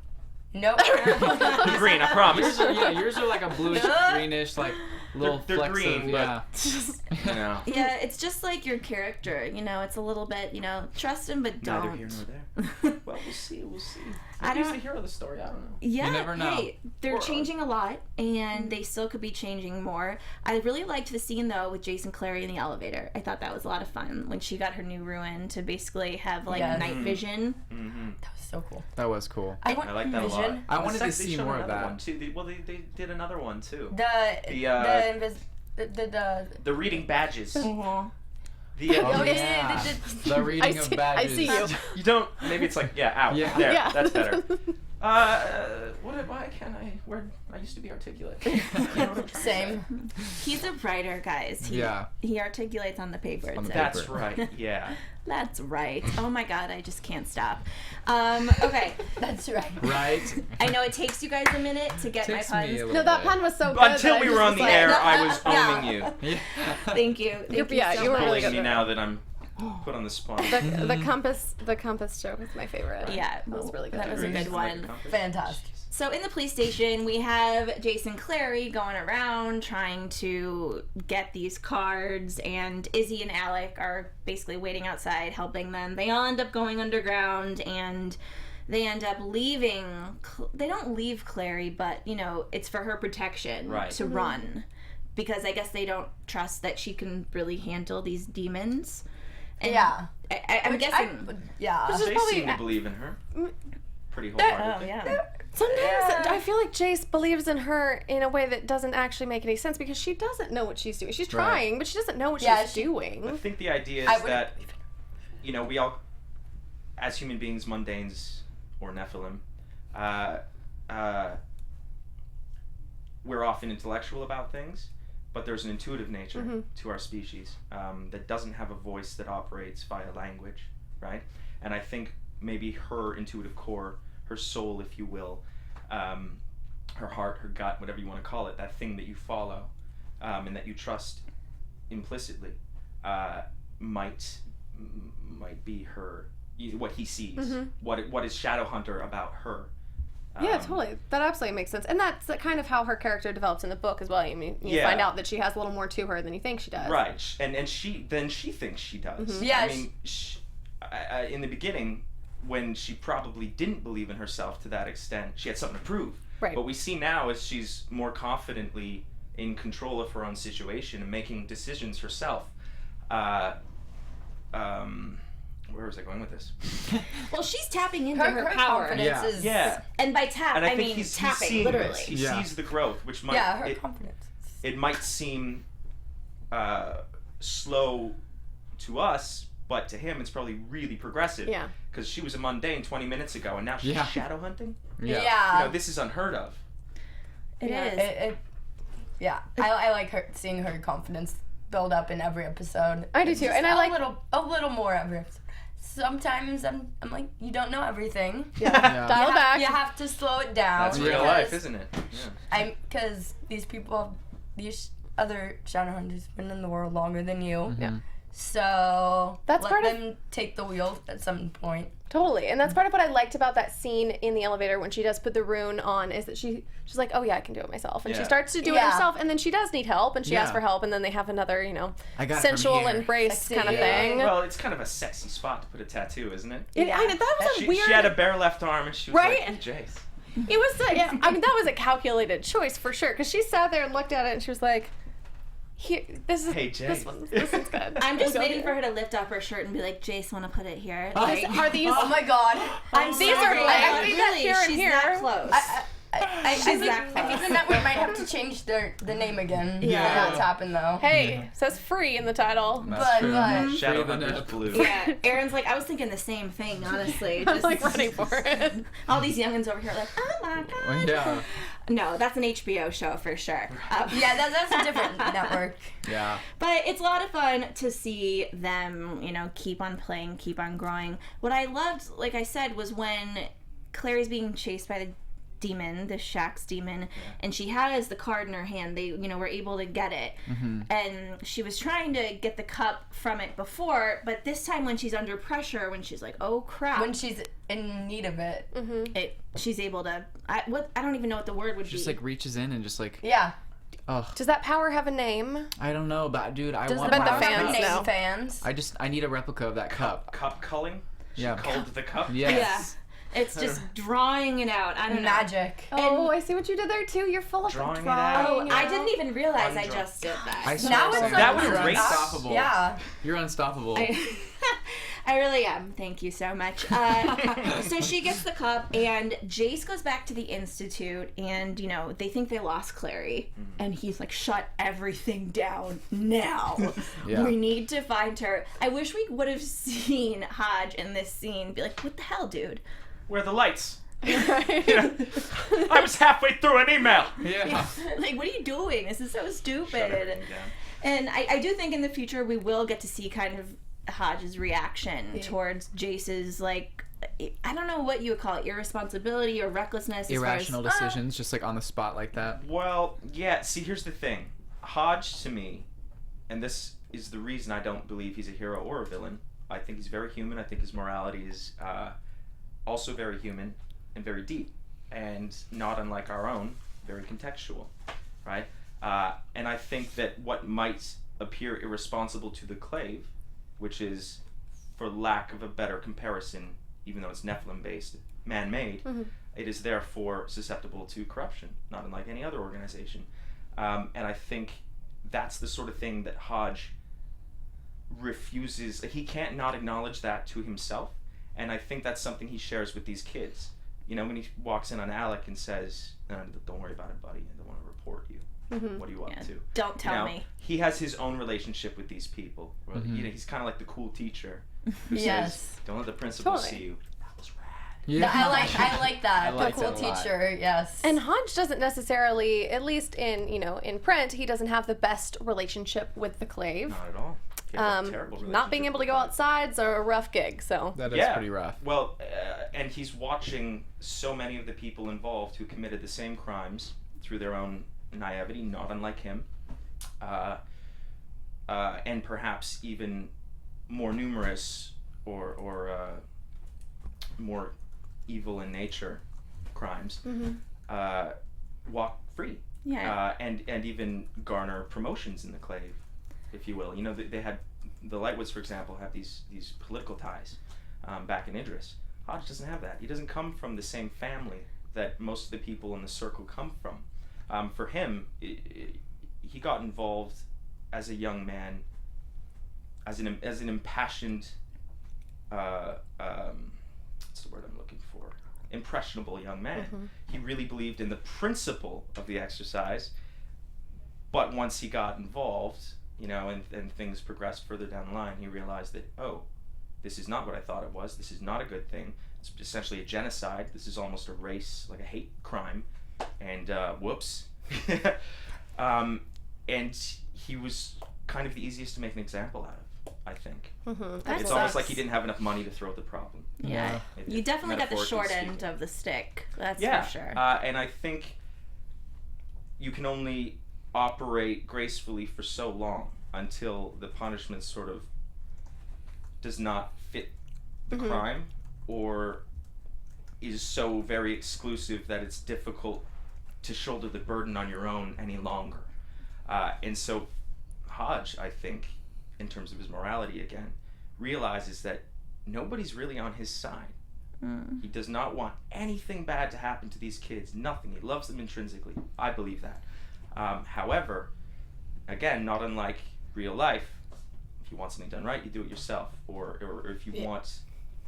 S6: Nope.
S5: I'm green, I promise.
S3: Yours are like a bluish, greenish, like little
S5: They're
S3: flecks
S5: green,
S3: of,
S5: but- You know.
S2: Yeah, it's just like your character. It's a little bit, trust him, but don't.
S5: Neither here nor there. Well, we'll see. We'll see.
S2: I
S5: Maybe he's
S2: don't-
S5: the hero of the story. I don't know.
S2: Yeah,
S3: You never know.
S2: hey, they're
S5: Or-
S2: changing a lot, and they still could be changing more. I really liked the scene, though, with Jason Clary in the elevator. I thought that was a lot of fun when she got her new ruin to basically have, like,
S6: Yes.
S2: night vision.
S5: Mm-hmm.
S6: That was so cool.
S3: That was cool.
S6: I want
S5: I like that a lot.
S6: Vision.
S3: I wanted to
S5: They
S3: see
S5: showed
S3: more of
S5: another
S3: that.
S5: One too. They did another one too. The reading badges.
S2: Uh-huh.
S5: The
S6: Oh,
S5: the-
S6: yeah.
S3: The reading
S4: I
S3: of
S4: see-
S3: badges.
S4: I see you.
S5: you don't. Maybe it's like out.
S3: Yeah.
S5: There.
S4: Yeah.
S5: That's better. Why can't I? I used to be articulate. You know what I'm trying to
S6: Same.
S5: say?
S2: He's a writer, guys. He articulates on the paper.
S3: On the
S2: too.
S3: paper.
S5: That's right. Yeah.
S2: That's right. Oh my god, I just can't stop. Okay.
S6: That's right.
S3: Right.
S2: I know it takes you guys a minute to get
S3: Takes
S2: my
S3: me a
S2: puns.
S3: little
S4: No, that
S3: bit.
S4: pun was so good.
S5: But until
S4: that
S5: we
S4: I
S5: were
S4: just
S5: on
S4: was
S5: the
S4: like,
S5: air,
S4: no,
S5: I was
S2: yeah.
S5: owning you.
S3: Yeah.
S2: Thank you. Thank
S4: Yeah,
S2: you so
S4: you were
S2: much.
S4: really
S5: Bullying
S4: good.
S5: me now that I'm put on the spot.
S4: The compass joke is my favorite.
S2: Yeah,
S4: that was really good.
S2: that was a good one.
S6: Fantastic.
S2: So in the police station, we have Jason Clary going around trying to get these cards, and Izzy and Alec are basically waiting outside helping them. They all end up going underground, and they end up leaving. They don't leave Clary, but, you know, it's for her protection
S5: Right.
S2: to run. Because I guess they don't trust that she can really handle these demons. And
S6: Yeah.
S2: I'm
S6: Which
S2: guessing...
S6: yeah.
S5: They
S4: probably-
S5: seem to believe in her. Pretty
S2: Oh,
S5: wholeheartedly.
S2: yeah.
S4: Sometimes I feel like Jace believes in her in a way that doesn't actually make any sense because she doesn't know what she's doing. She's trying, but she doesn't know what she's
S5: I
S4: doing.
S5: think the idea
S6: I
S5: is
S6: would-
S5: that, you know, we all, as human beings, mundanes or Nephilim, we're often intellectual about things, but there's an intuitive nature to our species that doesn't have a voice that operates via language, right? And I think maybe her intuitive core, her soul, if you will, her heart, her gut, whatever you want to call it, that thing that you follow and that you trust implicitly, might be her, what he sees. What is Shadowhunter about her?
S4: Yeah, totally. That absolutely makes sense. And that's kind of how her character develops in the book as well. I mean, you
S5: Yeah.
S4: find out that she has a little more to her than you think she does.
S5: Right, and she thinks she does.
S6: Yeah,
S5: I mean, in the beginning, when she probably didn't believe in herself to that extent, she had something to prove.
S4: Right.
S5: But we see now as she's more confidently in control of her own situation and making decisions herself. Where was I going with this?
S2: Well, she's tapping into
S6: Her
S2: her power.
S6: confidence
S3: Yeah.
S6: is.
S5: Yeah,
S2: And by tap,
S5: and I
S2: I
S5: think
S2: mean
S5: he's
S2: tapping,
S5: seeing
S2: literally.
S5: this. He
S3: Yeah.
S5: sees the growth, which might
S6: Yeah, her confidence.
S5: it might seem slow to us, but to him it's probably really progressive.
S4: Yeah.
S5: Because she was a mundane 20 minutes ago, and now she's
S3: Yeah.
S5: shadow hunting.
S6: Yeah.
S5: You know, this is unheard of.
S2: It
S6: Yeah,
S2: is.
S6: Yeah, I like her seeing her confidence build up in every episode.
S4: I do
S6: It's
S4: too,
S6: just
S4: and I like-
S6: a little more every episode. Sometimes I'm like, you don't know everything.
S4: Yeah.
S3: Yeah.
S4: Dial back.
S6: You have to slow it down.
S5: That's real
S6: because
S5: life, isn't it? Yeah.
S6: Because these people, these other Shadowhunters have been in the world longer than you.
S4: Yeah.
S6: So
S4: That's
S6: let
S4: part of-
S6: them take the wheel at some point.
S4: Totally. And that's part of what I liked about that scene in the elevator when she does put the rune on is that she's like, oh yeah, I can do it myself. And she
S5: Yeah.
S4: starts to do it
S6: Yeah.
S4: herself, and then she does need help, and she asks
S3: Yeah.
S4: for help, and then they have another, you know,
S3: I got it from
S4: sensual
S3: here.
S4: embrace
S6: Sexy.
S4: kind of thing.
S5: Well, it's kind of a sexy spot to put a tattoo, isn't it?
S4: I know, that was a weird...
S5: She had a bare left arm, and she was
S4: Right?
S5: like, "Hey, Jace."
S4: It was, I mean, that was a calculated choice for sure, because she sat there and looked at it, and she was like, "Here, this is
S5: Hey,
S4: this
S5: Jace."
S4: one's good."
S2: I'm just
S4: We'll go
S2: waiting
S4: here.
S2: for her to lift up her shirt and be like, Jace, want to put it here?
S4: Are these?
S6: Oh my god.
S2: I'm
S4: These are-
S2: sorry.
S4: I think that
S2: really,
S4: here and
S2: she's
S4: here-
S2: that close.
S6: I
S2: She's
S6: think,
S2: that
S6: I think
S2: close.
S6: the network might have to change the name again.
S2: Yeah.
S6: That's happened though.
S4: Hey, says free in the title.
S3: That's true.
S6: but
S5: Shadowhunters
S3: Nip.
S5: blue.
S2: Yeah, Aaron's like, I was thinking the same thing, honestly.
S4: I'm like running for it.
S2: All these youngins over here are like, oh my god.
S3: Yeah.
S2: No, that's an HBO show for sure.
S6: yeah, that's a different network.
S3: Yeah.
S2: But it's a lot of fun to see them, you know, keep on playing, keep on growing. What I loved, like I said, was when Clary's being chased by the demon, the Shax demon, and she has the card in her hand. They, you know, were able to get it. And she was trying to get the cup from it before, but this time when she's under pressure, when she's like, oh crap.
S6: When she's in need of it.
S2: She's able to, I don't even know what the word would
S3: Just
S2: be.
S3: like reaches in and just like,
S6: Yeah.
S3: oh,
S4: Does that power have a name?
S3: I don't know, but dude, I
S6: Does
S3: want
S6: the
S4: bet the
S6: power
S4: fans
S6: name
S4: know.
S6: fans?
S3: I need a replica of that cup.
S5: Cup culling. She
S3: Yeah.
S5: culled the cup.
S3: Yes.
S2: It's just drawing it out. I don't know.
S6: Magic.
S4: Oh, I see what you did there too. You're full of
S5: Drawing it
S4: drawing.
S5: out.
S2: Oh, I didn't even realize I
S5: Undra-
S2: just did that.
S3: I swear
S6: Now
S3: to
S6: it's
S3: God,
S6: like
S5: That would
S3: you're
S5: erase-
S3: unstoppable.
S6: Yeah.
S3: You're unstoppable.
S2: I really am. Thank you so much. So she gets the cup, and Jace goes back to the Institute, and, you know, they think they lost Clary. And he's like, shut everything down now.
S3: Yeah.
S2: We need to find her. I wish we would have seen Hodge in this scene be like, what the hell, dude?
S5: Where are the lights? I was halfway through an email.
S3: Yeah.
S2: Like, what are you doing? This is so
S5: Shut
S2: stupid.
S5: everything down.
S2: And I do think in the future we will get to see kind of Hodge's reaction towards Jace's, like, I don't know what you would call it, irresponsibility or recklessness.
S3: Irrational
S2: as far as,
S3: decisions, just like on the spot like that.
S5: Well, yeah, see, here's the thing. Hodge, to me, and this is the reason I don't believe he's a hero or a villain, I think he's very human. I think his morality is also very human and very deep, and not unlike our own, very contextual, right? And I think that what might appear irresponsible to the Clave, which is, for lack of a better comparison, even though it's Nephilim-based, man-made, it is therefore susceptible to corruption, not unlike any other organization. And I think that's the sort of thing that Hodge refuses. He can't not acknowledge that to himself, and I think that's something he shares with these kids. You know, when he walks in on Alec and says, "Don't worry about it, buddy. I don't want to report you. What are you up to?
S2: Don't tell me."
S5: He has his own relationship with these people. You know, he's kind of like the cool teacher who says, "Don't let the principal see you." That was rad.
S3: Yeah.
S6: I like that.
S3: I like
S6: the cool
S3: that a lot.
S6: teacher, yes.
S4: And Hodge doesn't necessarily, at least in print, he doesn't have the best relationship with the Clave.
S5: Not at all. He has a terrible
S4: Not being
S5: relationship
S4: able to
S5: with
S4: go
S5: them.
S4: outside's a rough gig. So
S3: That is pretty rough.
S5: Well, and he's watching so many of the people involved who committed the same crimes through their own naivety, not unlike him, and perhaps even more numerous or more evil in nature crimes, walk free.
S2: Yeah.
S5: And even garner promotions in the Clave, if you will. You know, they had the Lightwoods, for example, have these political ties back in Idris. Hodge doesn't have that. He doesn't come from the same family that most of the people in the circle come from. For him, he got involved as a young man, as an impassioned, what's the word I'm looking for? Impressionable young man. He really believed in the principle of the exercise, but once he got involved, you know, and things progressed further down the line, he realized that, oh, this is not what I thought it was. This is not a good thing. It's essentially a genocide. This is almost a race, like a hate crime. And whoops. And he was kind of the easiest to make an example out of, I think. It's almost like he didn't have enough money to throw at the problem.
S2: Yeah.
S5: Maybe
S2: You definitely got the short
S5: metaphorically
S2: end
S5: speaking.
S2: of the stick. That's
S5: Yeah,
S2: for sure.
S5: and I think you can only operate gracefully for so long until the punishment sort of does not fit the crime, or is so very exclusive that it's difficult to shoulder the burden on your own any longer. And so Hodge, I think, in terms of his morality again, realizes that nobody's really on his side. He does not want anything bad to happen to these kids. Nothing. He loves them intrinsically. I believe that. However, again, not unlike real life, if you want something done right, you do it yourself. Or if you want,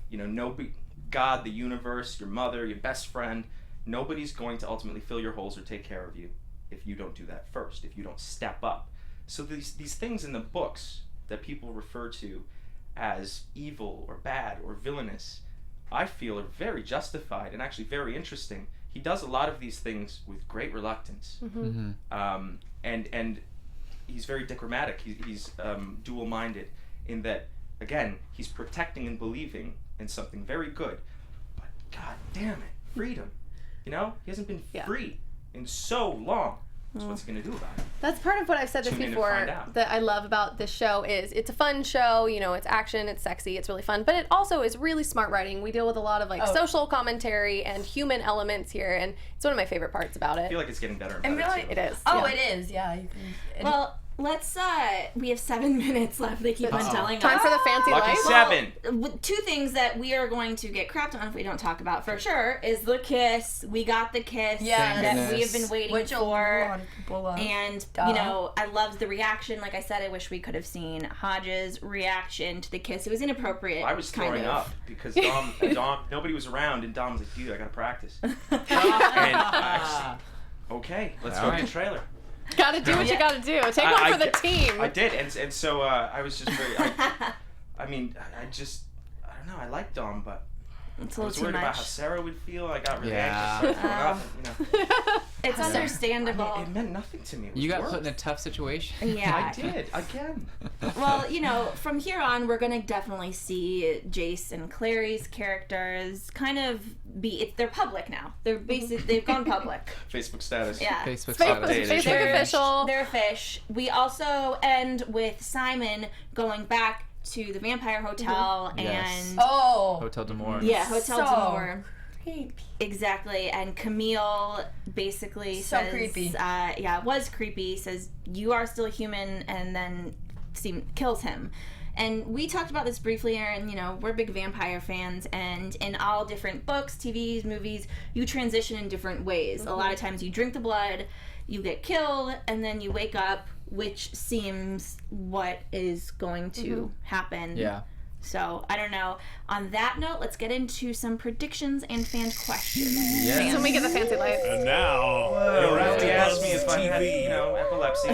S5: you know, nobody, God, the universe, your mother, your best friend, nobody's going to ultimately fill your holes or take care of you if you don't do that first, if you don't step up. So these things in the books that people refer to as evil or bad or villainous, I feel are very justified and actually very interesting. He does a lot of these things with great reluctance. And he's very dichromatic. He's dual-minded in that, again, he's protecting and believing in something very good. But god damn it, freedom. You know? He hasn't been free in so long. So what's he going to do about it?
S4: that's part of what I've said this
S5: Tune in and
S4: before
S5: find out.
S4: that I love about this show is it's a fun show, you know, it's action, it's sexy, it's really fun, but it also is really smart writing. We deal with a lot of like social commentary and human elements here, and it's one of my favorite parts about
S5: I
S4: it.
S5: feel like it's getting better and
S6: And
S5: better
S6: really,
S5: too.
S4: It is.
S6: Oh,
S4: yeah.
S6: it is. Yeah. You can,
S2: Well, let's, we have 7 minutes left. They keep on telling us.
S4: Time for the fancy
S5: Lucky
S4: life.
S5: seven.
S2: Two things that we are going to get crapped on if we don't talk about for sure is the kiss. We got the kiss
S6: Yes.
S2: that we have been waiting
S6: which a
S2: for.
S6: lot of people love.
S2: And,
S6: Duh.
S2: you know, I loved the reaction. Like I said, I wish we could have seen Hodge's reaction to the kiss. It was inappropriate.
S5: I was
S2: kind
S5: throwing
S2: of.
S5: up because Dom, nobody was around, and Dom was like, dude, I got to practice. And actually, okay, let's go to the trailer.
S4: Gotta do what you gotta do. Take one for the team.
S5: I did, and so I was just very. I mean, I don't know. I like Dom, but
S2: It's a
S5: I
S2: little
S5: was
S2: too
S5: worried about
S2: much.
S5: how Sarah would feel. I got really
S3: Yeah.
S5: anxious.
S2: It's understandable.
S5: I mean, it meant nothing to me. It was
S3: You got
S5: work.
S3: put in a tough situation.
S2: Yeah.
S5: I did again.
S2: Well, from here on, we're gonna definitely see Jace and Clary's characters kind of they're public now. They're they've gone public.
S5: Facebook status.
S2: Yeah.
S3: Facebook
S5: Updated.
S3: status.
S4: Facebook official.
S2: They're fish. We also end with Simon going back to the Vampire Hotel
S3: Yes.
S2: and
S6: Oh.
S3: Hotel d'Amour.
S2: yeah, Hotel
S6: So
S2: d'Amour.
S6: creepy.
S2: Exactly, and Camille basically
S6: So
S2: says,
S6: creepy.
S2: it was creepy. Says you are still human, and then kills him. And we talked about this briefly, Erin. We're big vampire fans, and in all different books, TVs, movies, you transition in different ways. A lot of times, you drink the blood, you get killed, and then you wake up, which seems what is going to happen.
S3: Yeah.
S2: So, I don't know. On that note, let's get into some predictions and fan questions.
S3: Yes.
S4: When we get the fancy lights.
S1: And now,
S5: You already asked me if I had, epilepsy.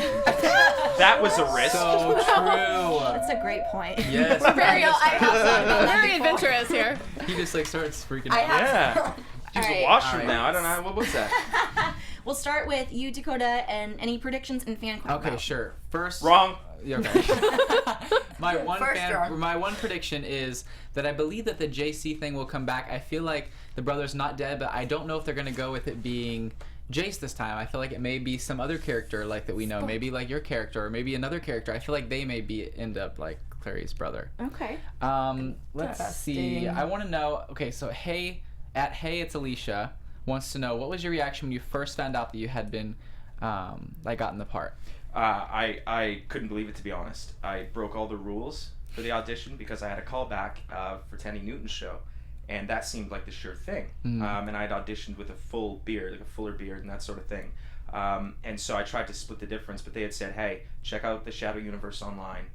S5: That was a risk.
S3: So true.
S2: That's a great point.
S3: Yes.
S4: Very adventurous here.
S3: He just starts freaking
S6: I
S3: out.
S6: have
S5: Yeah. Use
S2: All
S5: the
S2: right.
S5: washroom
S3: All right.
S5: now. I don't know. What was that?
S2: We'll start with you, Dakota, and any predictions and fan questions.
S3: Okay, sure. First.
S5: Wrong.
S3: Yeah, okay. my
S6: First
S3: one prediction is that I believe that the JC thing will come back. I feel like the brother's not dead, but I don't know if they're gonna go with it being Jace this time. I feel like it may be some other character that we know, maybe like your character or maybe another character. I feel like they may end up like Clary's brother.
S2: Okay.
S3: Let's see.
S6: Interesting.
S3: I want to know. Okay, so Hey, it's Alicia wants to know, what was your reaction when you first found out that you had been gotten the part?
S5: I couldn't believe it, to be honest. I broke all the rules for the audition because I had a callback for Tandy Newton's show, and that seemed like the sure thing. And I had auditioned with a full beard, like a fuller beard and that sort of thing. And so I tried to split the difference, but they had said, hey, check out the Shadow Universe online,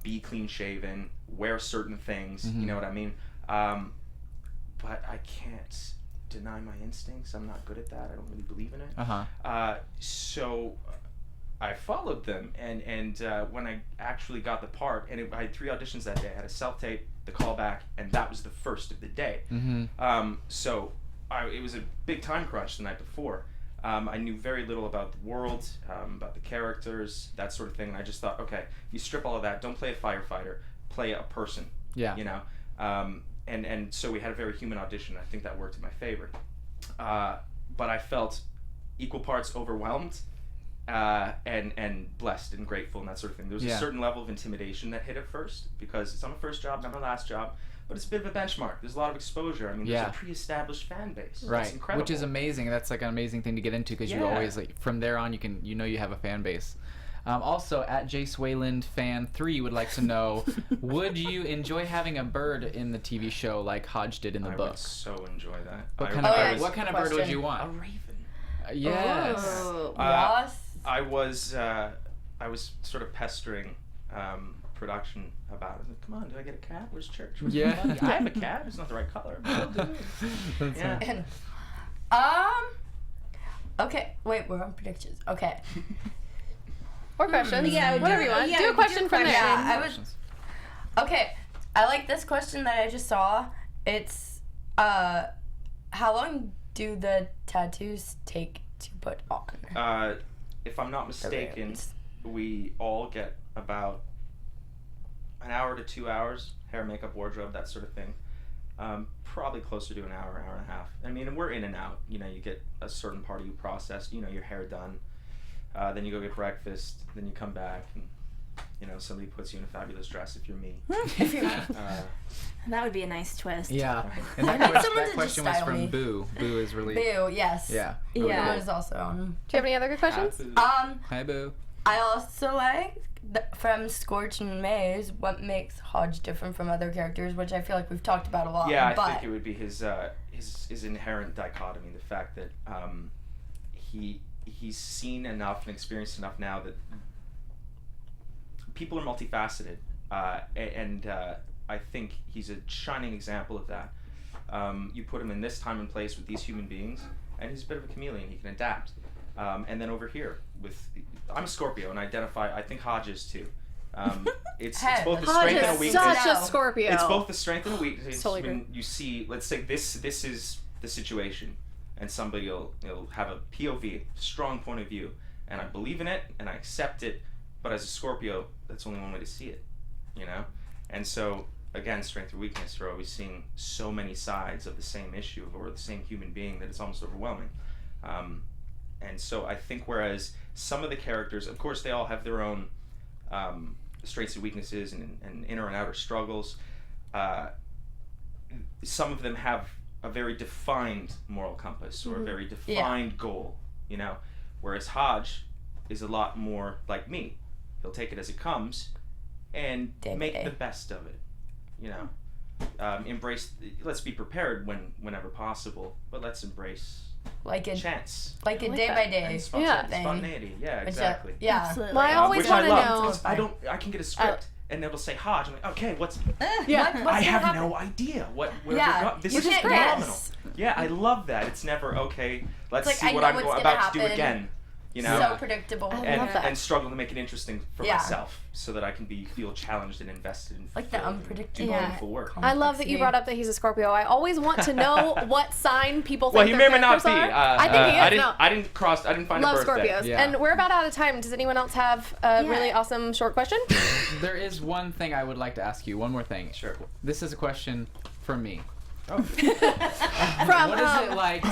S5: be clean shaven, wear certain things, you know what I mean? But I can't deny my instincts. I'm not good at that. I don't really believe in it. So I followed them, and when I actually got the part, and I had 3 auditions that day. I had a self-tape, the callback, and that was the first of the day. So it was a big time crunch the night before. I knew very little about the world, about the characters, that sort of thing, and I just thought, okay, you strip all of that, don't play a firefighter, play a person.
S3: Yeah.
S5: And so we had a very human audition. I think that worked in my favor. But I felt equal parts overwhelmed and blessed and grateful and that sort of thing. There was a certain level of intimidation that hit at first because it's on my first job, not my last job, but it's a bit of a benchmark. There's a lot of exposure. I mean, there's a pre-established fan base.
S3: Right,
S5: It's incredible.
S3: which is amazing. That's an amazing thing to get into because you always from there on you have a fan base. Also, at Jace Wayland Fan 3 would like to know, would you enjoy having a bird in the TV show like Hodge did in the
S5: I
S3: book?
S5: would so enjoy that.
S3: What kind of bird would you
S5: A
S3: want?
S5: raven.
S3: Yes.
S2: Oh.
S5: I was sort of pestering production about it. Like, come on, do I get a cat? Where's church? Where's
S3: Yeah.
S5: the money? I have a cat. It's not the right color. But I'll do it. Yeah.
S6: Okay, wait, we're on predictions. Okay.
S4: Or questions.
S2: Yeah,
S4: whatever you want. Do a question from there.
S6: Yeah, Okay, I like this question that I just saw. It's, how long do the tattoos take to put on?
S5: If I'm not mistaken, we all get about an hour to 2 hours, hair, makeup, wardrobe, that sort of thing. Probably closer to an hour, hour and a half. I mean, we're in and out. You get a certain part of you processed, your hair done. Then you go get breakfast, then you come back, and somebody puts you in a fabulous dress if you're me.
S2: That would be a nice twist.
S3: Yeah. And
S6: I need
S3: that
S6: someone to
S3: question
S6: just
S3: was
S6: style
S3: from
S6: me.
S3: Boo. Boo is really...
S6: Boo, yes.
S3: Yeah.
S2: Yeah.
S6: Boo is also on.
S4: Do you have any other good questions?
S3: Hi, Boo.
S6: I also like from Scorch and Maze what makes Hodge different from other characters, which I feel like we've talked about a lot.
S5: Yeah, I
S6: but
S5: think it would be his inherent dichotomy, the fact that he's seen enough and experienced enough now that people are multifaceted, and I think he's a shining example of that. You put him in this time and place with these human beings, and he's a bit of a chameleon. He can adapt. And then over here, I'm a Scorpio, and I think Hodge is too. It's
S6: Hey,
S5: both the
S4: Hodge
S5: strength and a
S4: is
S5: weakness.
S4: such a Scorpio.
S5: It's both the strength and a weakness.
S4: Totally
S5: When
S4: agree.
S5: you see, let's say this is the situation, and somebody will have a POV, strong point of view, and I believe in it and I accept it, but as a Scorpio, that's only one way to see it, you know? And so, again, strength or weakness, you're always seeing so many sides of the same issue or the same human being that it's almost overwhelming. And so I think whereas some of the characters, of course, they all have their own strengths and weaknesses and inner and outer struggles. Some of them have a very defined moral compass or a very defined goal, you know, whereas Hodge is a lot more like me. He'll take it as it comes and make the best of it, you know. Embrace, let's be prepared whenever possible, but let's embrace
S6: Like a
S5: chance.
S6: Like a
S4: like
S6: day
S4: that.
S6: by day
S5: And
S6: thing.
S5: spontaneity, yeah, exactly.
S6: Yeah.
S2: Absolutely.
S4: Well, I always
S5: Which
S4: want
S5: I
S4: to
S5: love.
S4: know.
S5: I can get a script and it'll say Hodge. I'm like, okay, what's?
S4: Yeah.
S5: I have no idea where we're going. This
S6: you
S5: is
S6: can't
S5: phenomenal.
S6: guess.
S5: Yeah, I love that. It's never okay. Let's
S6: It's like,
S5: see
S6: I
S5: what
S6: know
S5: I'm
S6: what's gonna
S5: about to do
S6: happen.
S5: again. You know,
S6: So predictable.
S4: I
S5: and
S4: love that.
S5: and struggle to make it interesting for
S6: Yeah.
S5: myself, so that I can feel challenged and invested in
S6: Like the
S5: fulfilled and
S6: unpredictable.
S5: do
S2: Yeah.
S5: meaningful work.
S4: I love that you brought up that he's a Scorpio. I always want to know what sign people think
S5: Well, he
S4: their
S5: may or may not
S4: characters
S5: be.
S4: are. I think he is.
S5: I didn't find
S4: Love
S5: a birthday.
S4: Scorpios.
S3: Yeah.
S4: And we're about out of time. Does anyone else have a really awesome short question?
S3: There is one thing I would like to ask you. One more thing.
S5: Sure.
S3: This is a question from me.
S5: Oh.
S4: From
S3: What is it like?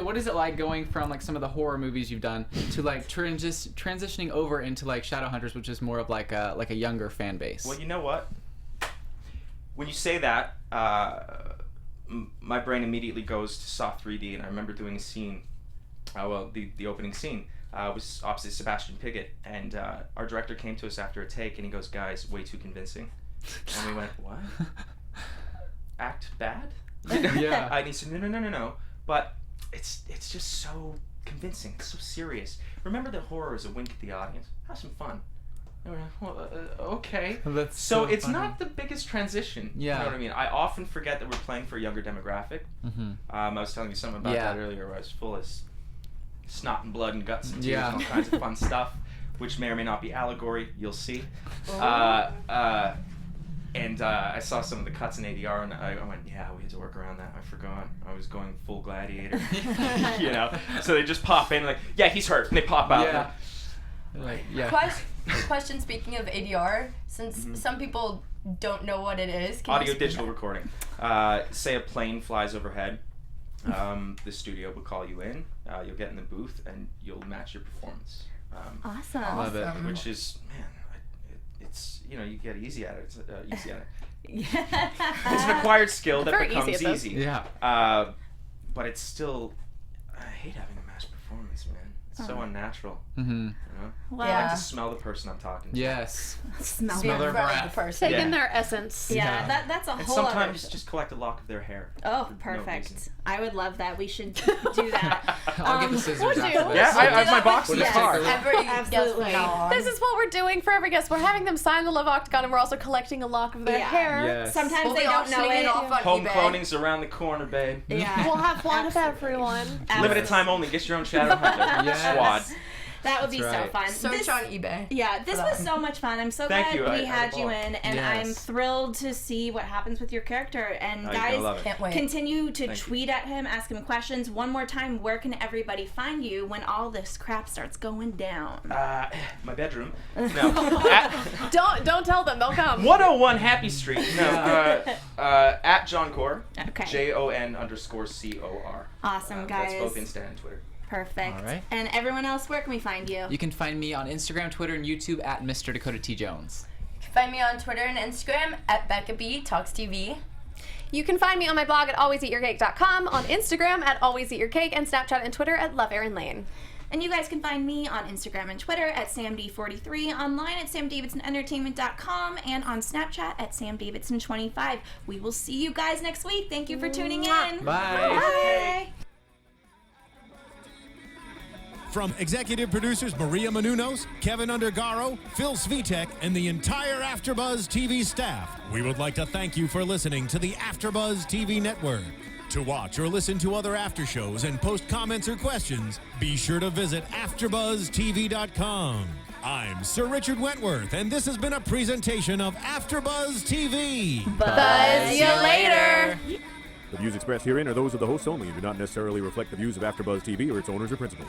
S3: What is it like going from like some of the horror movies you've done to like transitioning over into like Shadowhunters, which is more of like a younger fan base?
S5: Well, you know what? When you say that, my brain immediately goes to soft 3D, and I remember doing a scene. The opening scene was opposite Sebastian Piggott, and our director came to us after a take, and he goes, "Guys, way too convincing." And we went, "What? Act bad?" You know?
S3: Yeah.
S5: And he said, "No. But it's just so convincing. It's so serious. Remember that horror is a wink at the audience. Have some fun." And we're like, "Well, okay."
S3: That's
S5: So it's
S3: funny.
S5: not the biggest transition.
S3: Yeah.
S5: You know what I mean? I often forget that we're playing for a younger demographic.
S3: Mm-hmm.
S5: I was telling you something about
S3: Yeah.
S5: that earlier, where I was full of snot and blood and guts and tears
S3: Yeah.
S5: and all kinds of fun stuff, which may or may not be allegory. You'll see. And I saw some of the cuts in ADR, and I went, yeah, we had to work around that. I forgot. I was going full gladiator. You know? So they just pop in, like, yeah, he's hurt. And they pop out.
S3: Yeah. Like, yeah.
S6: Question, speaking of ADR, since some people don't know what it is. Can you
S5: Audio
S6: explain
S5: digital
S6: that?
S5: recording. Say a plane flies overhead. The studio will call you in. You'll get in the booth, and you'll match your performance.
S2: Awesome.
S3: Love it.
S5: Which is, man, it's, you know, you get easy at it. It's easy at it.
S2: Yeah.
S5: It's an acquired skill that
S4: Very easy
S5: becomes
S4: at this.
S5: easy.
S3: Yeah.
S5: But it's still, I hate having a matched performance, man. It's so unnatural.
S3: Mm-hmm.
S5: You know?
S2: Well,
S5: I like
S6: Yeah.
S5: to smell the person I'm talking to.
S3: Yes.
S2: smell
S3: Smell their
S6: In front of
S3: breath.
S6: the person.
S4: Take in
S5: Yeah.
S4: their essence.
S2: Yeah,
S3: Yeah.
S2: that's a
S5: And
S2: whole
S5: sometimes
S2: other.
S5: just collect a lock of their hair.
S2: Oh,
S5: for no
S2: perfect.
S5: reason.
S2: I would love that. We should do that.
S3: I'll get the scissors
S4: would
S3: after
S4: you?
S3: this.
S5: Yeah, I have my
S6: that
S5: box
S6: with
S5: in the
S3: Yes.
S5: car.
S6: Every guest
S2: Absolutely.
S6: from now on.
S4: This is what we're doing for every guest. We're having them sign the Love Octagon, and we're also collecting a lock of their
S2: Yeah.
S4: hair.
S3: Yes.
S2: Sometimes
S6: We'll
S2: they
S6: be
S2: don't know
S6: auctioning
S2: it.
S6: off on
S5: Home
S6: eBay.
S5: cloning's around the corner, babe.
S2: Yeah.
S4: We'll have one of
S2: Absolutely.
S4: everyone.
S5: Limited time only. Get your own Shadowhunter
S3: Yes.
S5: squad.
S2: That would be
S3: That's
S2: so
S3: right.
S2: fun.
S6: Search
S2: This-
S6: on eBay.
S2: Yeah, this
S6: for
S2: was
S6: that.
S2: so much fun. I'm so
S5: Thank
S2: glad
S5: you. I
S2: we
S5: had a
S2: had you
S5: ball.
S2: in, and
S3: Yes.
S2: I'm thrilled to see what happens with your character. And
S5: I love
S2: guys,
S5: it.
S6: Can't wait.
S2: continue to
S5: Thank you.
S2: tweet at him, ask him questions. One more time, where can everybody find you when all this crap starts going down?
S5: My bedroom. No. At
S4: Don't tell them. They'll come.
S5: 101 Happy Street. No. At Jon Cor.
S2: Okay.
S5: JON_COR.
S2: Awesome, guys.
S5: That's both Insta and Twitter.
S2: Perfect.
S3: All right.
S2: And everyone else, where can we find you?
S3: You can find me on Instagram, Twitter, and YouTube at Mr. Dakota T. Jones.
S6: Find me on Twitter and Instagram at Becca B Talks TV.
S4: You can find me on my blog at alwayseatyourcake.com, on Instagram at alwayseatyourcake, and Snapchat and Twitter at Erin Lane.
S2: And you guys can find me on Instagram and Twitter at SamD43, online at SamDavidsonEntertainment.com, and on Snapchat at SamDavidson25. We will see you guys next week. Thank you for tuning in.
S3: Bye.
S2: Bye.
S1: From executive producers Maria Menounos, Kevin Undergaro, Phil Svitek, and the entire AfterBuzz TV staff, we would like to thank you for listening to the AfterBuzz TV network. To watch or listen to other after shows and post comments or questions, be sure to visit AfterBuzzTV.com. I'm Sir Richard Wentworth, and this has been a presentation of AFTERBUZZ TV.
S4: Buzz you later.
S7: The views expressed herein are those of the hosts only and do not necessarily reflect the views of AfterBuzz TV or its owners or principals.